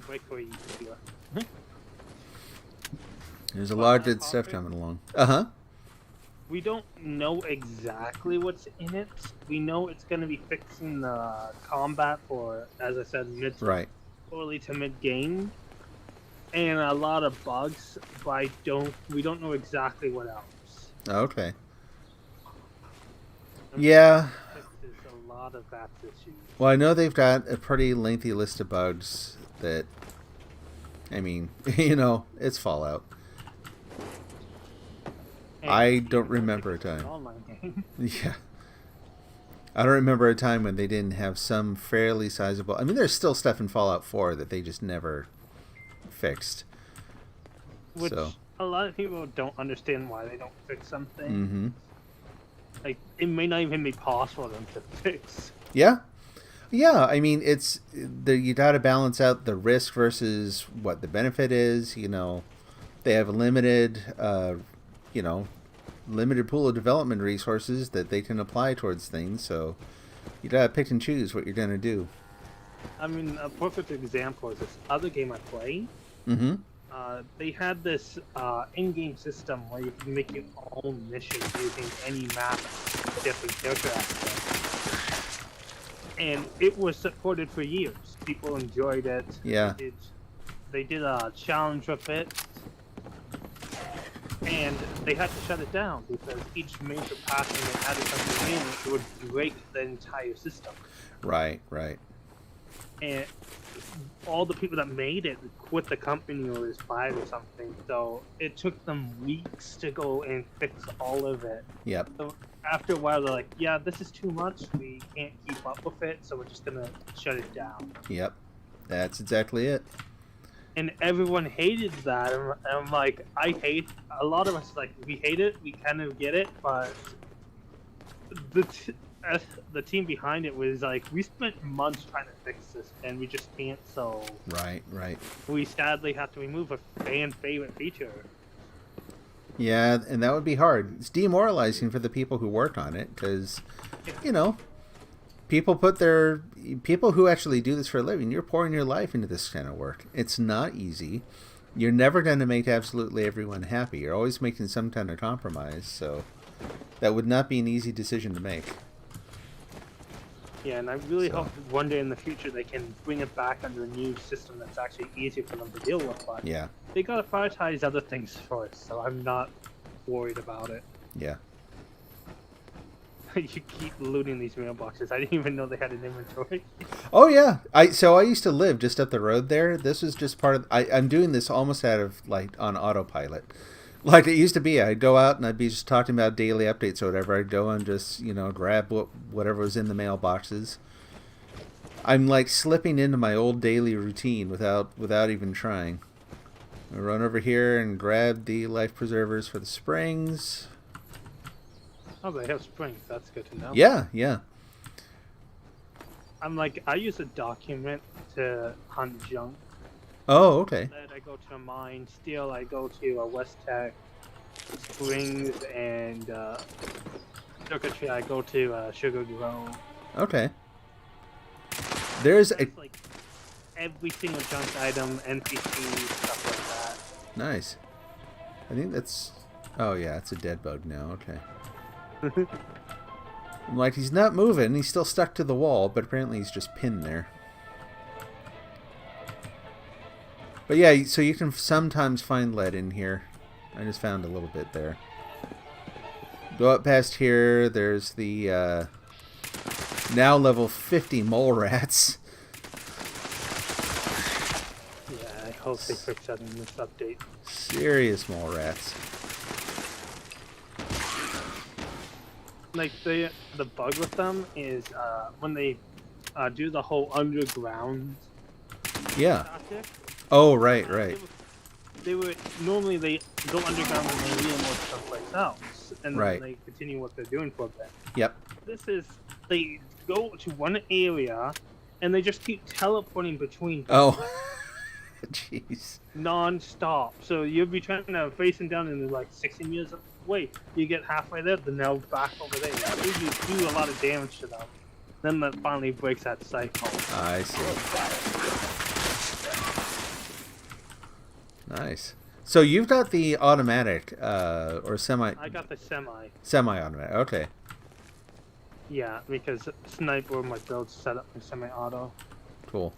There's a lot of good stuff coming along. Uh-huh. We don't know exactly what's in it. We know it's going to be fixing the combat for, as I said, early to mid-game. And a lot of bugs, but we don't know exactly what else. Okay. Yeah. Fixes a lot of that issues. Well, I know they've got a pretty lengthy list of bugs that, I mean, it's Fallout. I don't remember a time. Yeah. I don't remember a time when they didn't have some fairly sizable... I mean, there's still stuff in Fallout 4 that they just never fixed. Which a lot of people don't understand why they don't fix something. Mm-hmm. Like, it may not even be possible for them to fix. Yeah. Yeah, I mean, you got to balance out the risk versus what the benefit is. They have a limited pool of development resources that they can apply towards things, so you gotta pick and choose what you're gonna do. I mean, a perfect example is this other game I play. Mm-hmm. They had this in-game system where you can make your own missions using any map, different character aspects. And it was supported for years. People enjoyed it. Yeah. They did a challenge with it. And they had to shut it down because each major passing they added something in, it would break the entire system. Right, right. And all the people that made it quit the company or was fired or something, so it took them weeks to go and fix all of it. Yep. So after a while, they're like, yeah, this is too much, we can't keep up with it, so we're just gonna shut it down. Yep. That's exactly it. and everyone hated that. And I'm like, I hate. A lot of us like we hate it. We kind of get it, but the team behind it was like, we spent months trying to fix this, and we just can't. So Right, right. we sadly have to remove a fan favorite feature. Yeah, and that would be hard. It's demoralizing for the people who work on it because, you know, people who actually do this for a living, you're pouring your life into this kind of work. It's not easy. You're never going to make absolutely everyone happy. You're always making some kind of compromise, so that would not be an easy decision to make. Yeah, and I really So. hope that one day in the future they can bring it back under a new system that's actually easier for them to deal with. But Yeah, they gotta prioritize other things first, so I'm not worried about it. yeah. You keep looting these mailboxes. I didn't even know they had an inventory. Oh yeah, I used to live just up the road there. This was just part of. I'm doing this almost out of like on autopilot, like it used to be. I'd go out and I'd be just talking about daily updates or whatever. I'd go and just grab whatever was in the mailboxes. I'm like slipping into my old daily routine without even trying. I run over here and grab the life preservers for the springs. Oh, they have springs. That's good to know. Yeah, yeah. I'm like, I use a document to hunt junk. Oh, okay. Lead, I go to a mine. Steel, I go to a West Tech. Springs and circuitry, I go to Sugar Grove. Okay. There's a That's like every single junk item, NPC, stuff like that. nice. I think that's. Oh yeah, it's a dead bug now. Okay. I'm like, he's not moving. He's still stuck to the wall, but apparently he's just pinned there. But yeah, so you can sometimes find lead in here. I just found a little bit there. Go up past here. There's the now level 50 mole rats. Yeah, I hope they fix that in this update. Serious mole rats. Like the bug with them is when they do the whole underground Yeah. tactic. Oh, right, right. They would normally they go underground and they reload someplace else, and Right. then they continue what they're doing for a bit. Yep. This is they go to one area and they just keep teleporting between Oh. Jeez. non-stop. So you'll be trying to face them down and they're like 60 meters away. You get halfway there, then they're back over there. You do a lot of damage to them. Then that finally breaks that cycle. I see. Nice. So you've got the automatic or I got the semi-automatic. Okay. Yeah, because sniper my build's set up for semi-auto. Cool.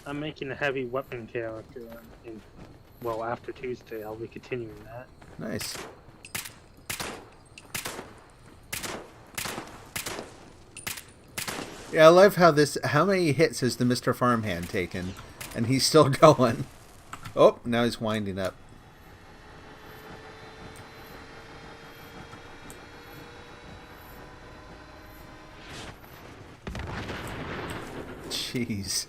I'm making a heavy weapon character, and well, after Tuesday I'll be continuing that. Nice. Yeah, I love how many hits has the Mr. Farmhand taken, and he's still going. Oh, now he's winding up. Jeez.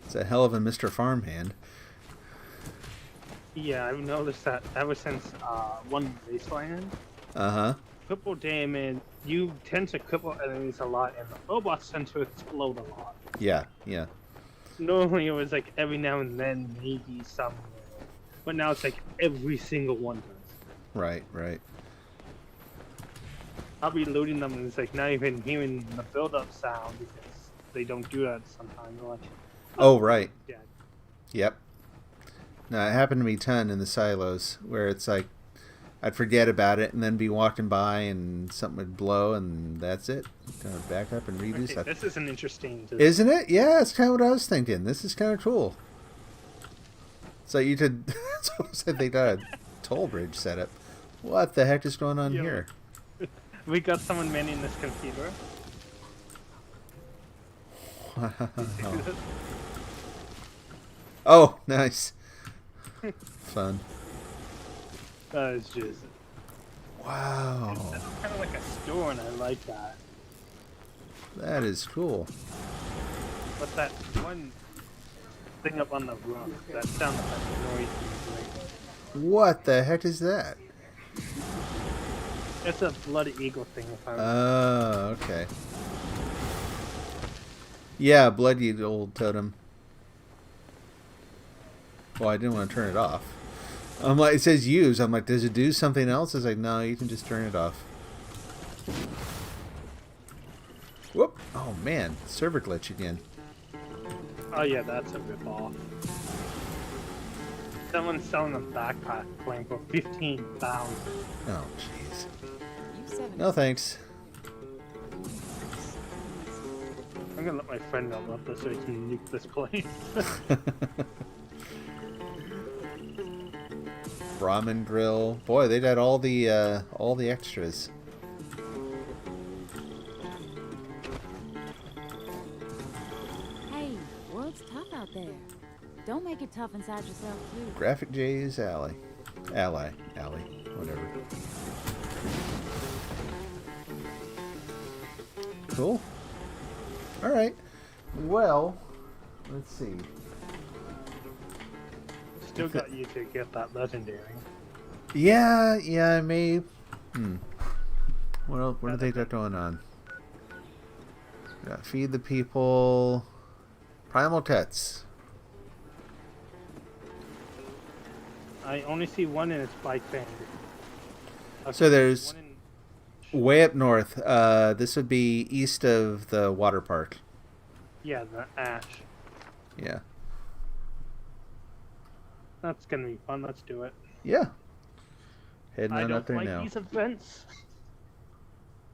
It's a hell of a Mr. Farmhand. Yeah, I've noticed that ever since one Wasteland. Uh-huh. Cripple damage, you tend to cripple enemies a lot, and the robots tend to explode a lot. Yeah, yeah. Normally it was like every now and then, maybe some, but now it's like every single one does. Right, right. I'll be loading them, and it's like not even hearing the build-up sound because they don't do that sometimes. They're like, Oh, right. yeah, Yep. No, it happened to me a ton in the silos where it's like I'd forget about it and then be walking by and something would blow and that's it. Kind of back up and redo okay, stuff. this is an interesting. Isn't it? Yeah, that's kind of what I was thinking. This is kind of cool. So you could. That's what I said they got a toll bridge setup. What the heck is going on Yeah. here? We got someone manning this computer. Oh, nice. Fun. That is just Wow. it's kind of like a store, and I like that. That is cool. But that one thing up on the roof, that sounds like noise. What the heck is that? It's a bloody eagle thing. If I Oh, okay. Yeah, bloody old totem. Well, I didn't want to turn it off. I'm like, it says use. I'm like, does it do something else? It's like, no, you can just turn it off. Whoop! Oh man, server glitch again. Oh yeah, that's a ripoff. Someone's selling a backpack plane for 15,000. Oh jeez. You 7. No thanks. I'm gonna let my friend know about this so he can nuke this plane. Ramen grill. Boy, they got all the extras. Hey, world's tough out there. Don't make it tough inside yourself too. Graphic J's Alley. Alley. Whatever. Cool. Alright. Well, let's see. Still got you to get that legendary. Yeah, I may. What do they got going on? Got feed the people. Primal Tets. I only see one and it's Bike Band. So there's one in- way up north. This would be east of the water park. Yeah, the Ash. Yeah. That's gonna be fun. Let's do it. Yeah. Heading I on up don't there like now. these events,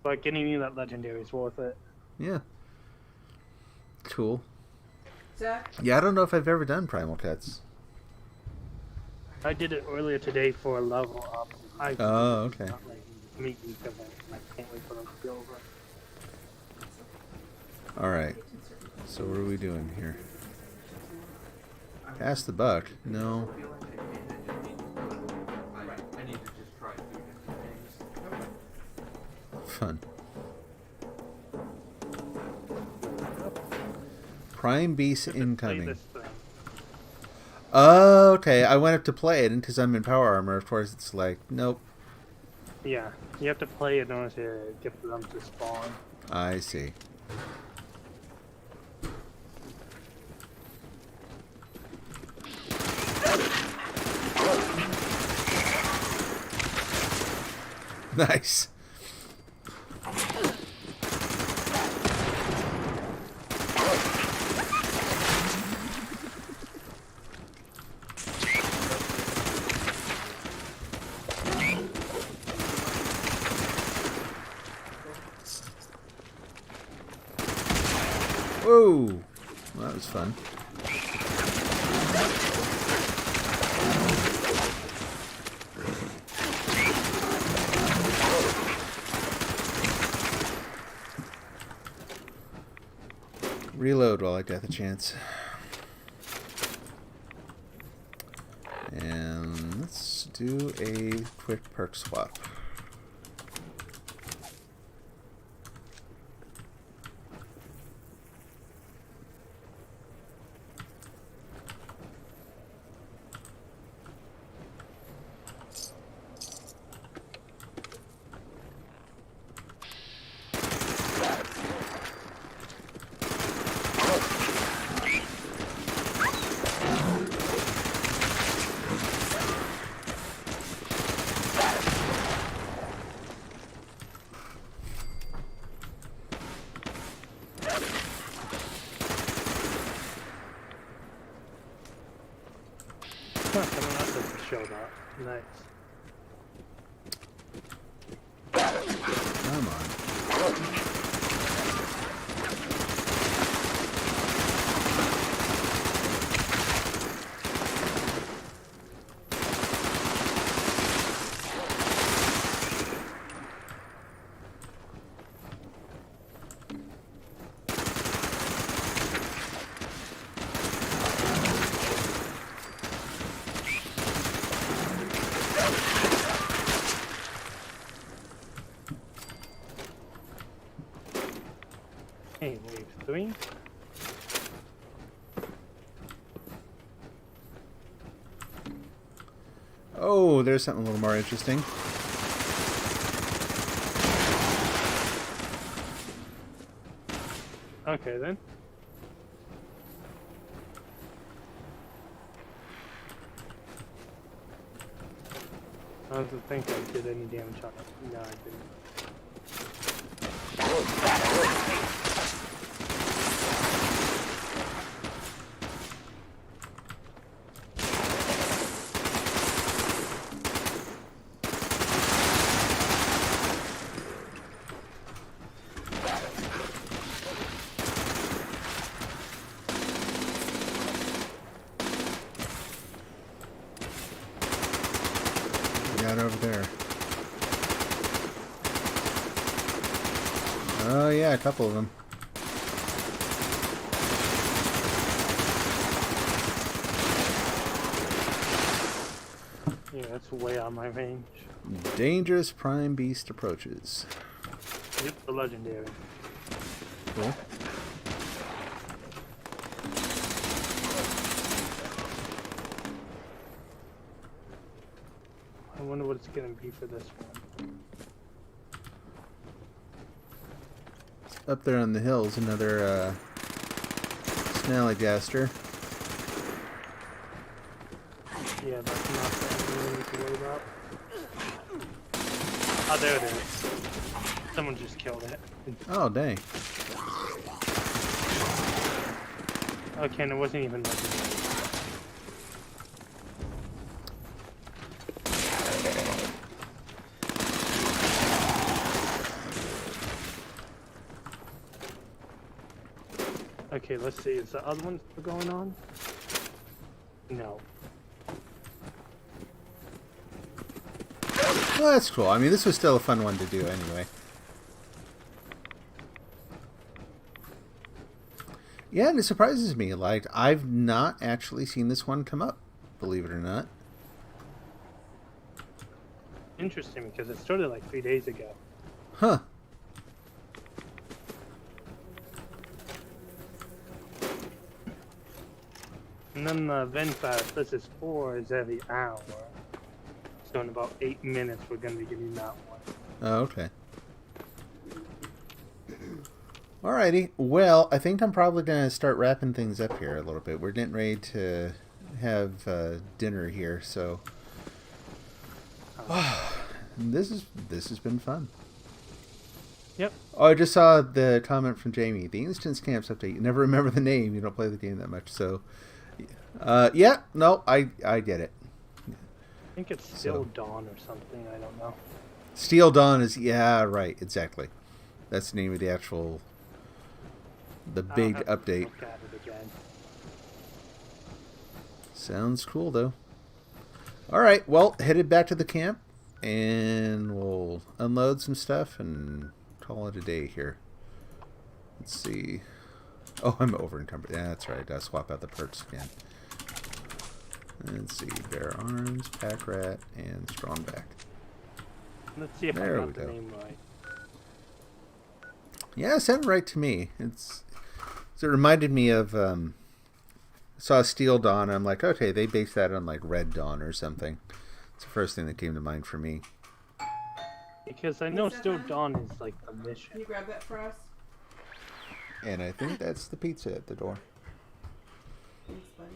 but getting you that legendary is worth it. Yeah. Cool. Zach? Yeah, I don't know if I've ever done Primal Tets. I did it earlier today for a level up. Oh, okay. Not like meet you because I can't wait for them to be over. Alright. So what are we doing here? Pass the buck? No. I feel like I need to just try 2 different things. Fun. Prime Beast Play incoming. this thing. Oh, okay. I went up to play it, and because I'm in power armor, of course, it's like, nope. Yeah, you have to play it in order to get them to spawn. I see. Nice. Whoa! Well, that was fun. Reload while I got the chance. And let's do a quick perk swap. Someone else has showed up. Nice. Come on. Oh, there's something a little more interesting. Okay then. I don't think I did any damage on it. No, I didn't. Got over there. Oh yeah, a couple of them. Yeah, that's way out my range. Dangerous prime beast approaches. Yep, the legendary. Cool. I wonder what it's gonna be for this one. Up there on the hills, another Snallygaster. Yeah, that's not something we need to worry about. Oh, there it is. Someone just killed it. Oh dang. Okay, and it wasn't even legendary. Okay, let's see. Is the other one still going on? No. Well, that's cool. I mean, this was still a fun one to do anyway. Yeah, and it surprises me. Like, I've not actually seen this one come up, believe it or not. Interesting, because it started like 3 days ago. Huh. And then the VenFast, this is 4 is every hour. So in about 8 minutes, we're going to be getting that one. Oh, okay. Alrighty. Well, I think I'm probably going to start wrapping things up here a little bit. We're getting ready to have dinner here, so this has been fun. Yep. Oh, I just saw the comment from Jamie. The Instance Camps update. You never remember the name. You don't play the game that much, so yeah. No, I get it. I think it's Still Dawn or something. I don't know. Steel Dawn is, yeah, right, exactly. That's the name of the actual, the big I'll have to update. look at it again. Sounds cool, though. All right, well, headed back to the camp, and we'll unload some stuff and call it a day here. Let's see. Oh, I'm over encumbered. Yeah, that's right. I'll swap out the perks again. Let's see. Bear Arms, Pack Rat, and Strongback. Let's see if There I we got the go. name right. Yeah, it sounded right to me. It reminded me of saw Steel Dawn. I'm like, okay, they based that on like Red Dawn or something. It's the first thing that came to mind for me. Because I know Is that Still them? Dawn is like the Can mission. you grab that for us? And I think that's the pizza at the door. Thanks, buddy.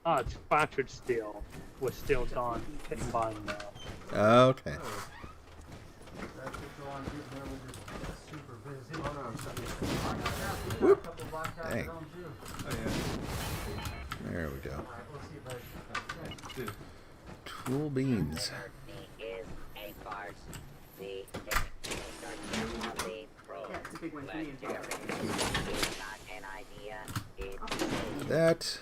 Oh, it's Fractured Steel with Still Dawn combined now. Oh, okay. Whoop. Dang. There we go. Tool beans. Turkey is a farce. The execution of the Yeah, it's a big one for me. proletariat is not an idea. It's That.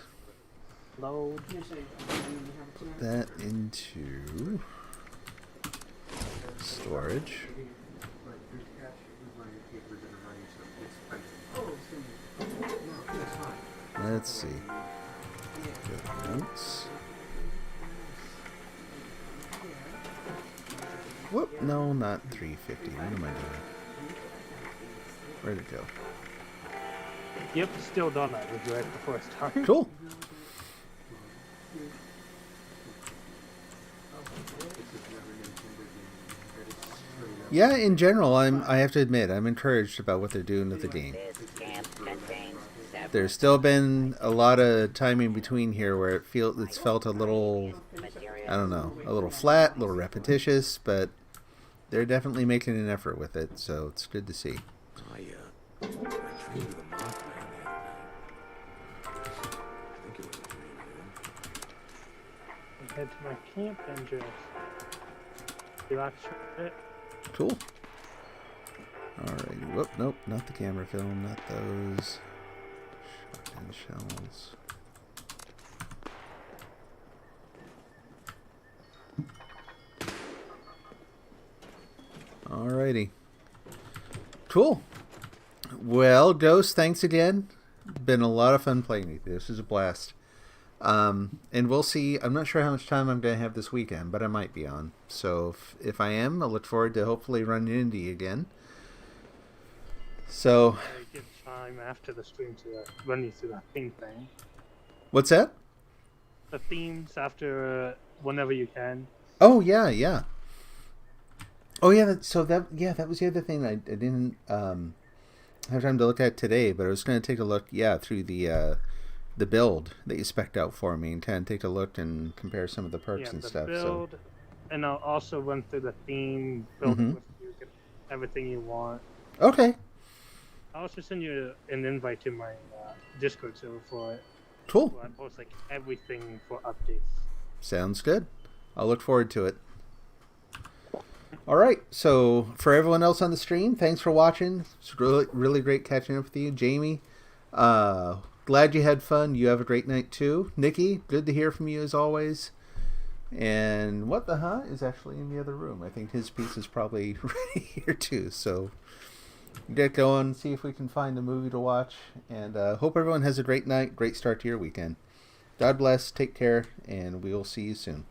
Load. I'm gonna show you. I mean, you have it Put tonight. that into storage. Let's see. Good notes. Whoop, no, not 350. What am I doing? Where'd it go? Yep, Still Dawn. I was right the first time. Cool. Yeah, in general, I have to admit, I'm encouraged about what they're doing with the game. This camp contains several There's still been a lot of time in between here where it's felt a little, I don't know, a little flat, a little repetitious, but they're definitely making an effort with it, so it's good to see. I dreamed of the Mothman the other night. I think it was a dream, dude. Head to my camp and just relax for a bit. Cool. Alrighty. Whoop, nope, not the camera film, not those. Shotgun shells. Alrighty. Cool. Well, Ghost, thanks again. Been a lot of fun playing with you. This is a blast. And we'll see. I'm not sure how much time I'm going to have this weekend, but I might be on. So if I am, I'll look forward to hopefully running into you again. So, I give time after the stream to run you through that theme thing. what's that? The themes after whenever you can. Oh, yeah. Oh, yeah, that was the other thing I didn't have time to look at today, but I was going to take a look, through the build that you spec'd out for me and kind of take a look and compare some of the perks and the stuff. build, and I'll also run through the theme, build it with you, get everything you want. So, okay, I'll also send you an invite to my Discord server for it. cool. Where I post like everything for updates. Sounds good. I'll look forward to it. All right, so for everyone else on the stream, thanks for watching. It's really, really great catching up with you. Jamie, glad you had fun. You have a great night too. Nikki, good to hear from you as always. And What the Huh is actually in the other room. I think his piece is probably ready here too. So get going, see if we can find a movie to watch. And hope everyone has a great night, great start to your weekend. God bless, take care, and we'll see you soon.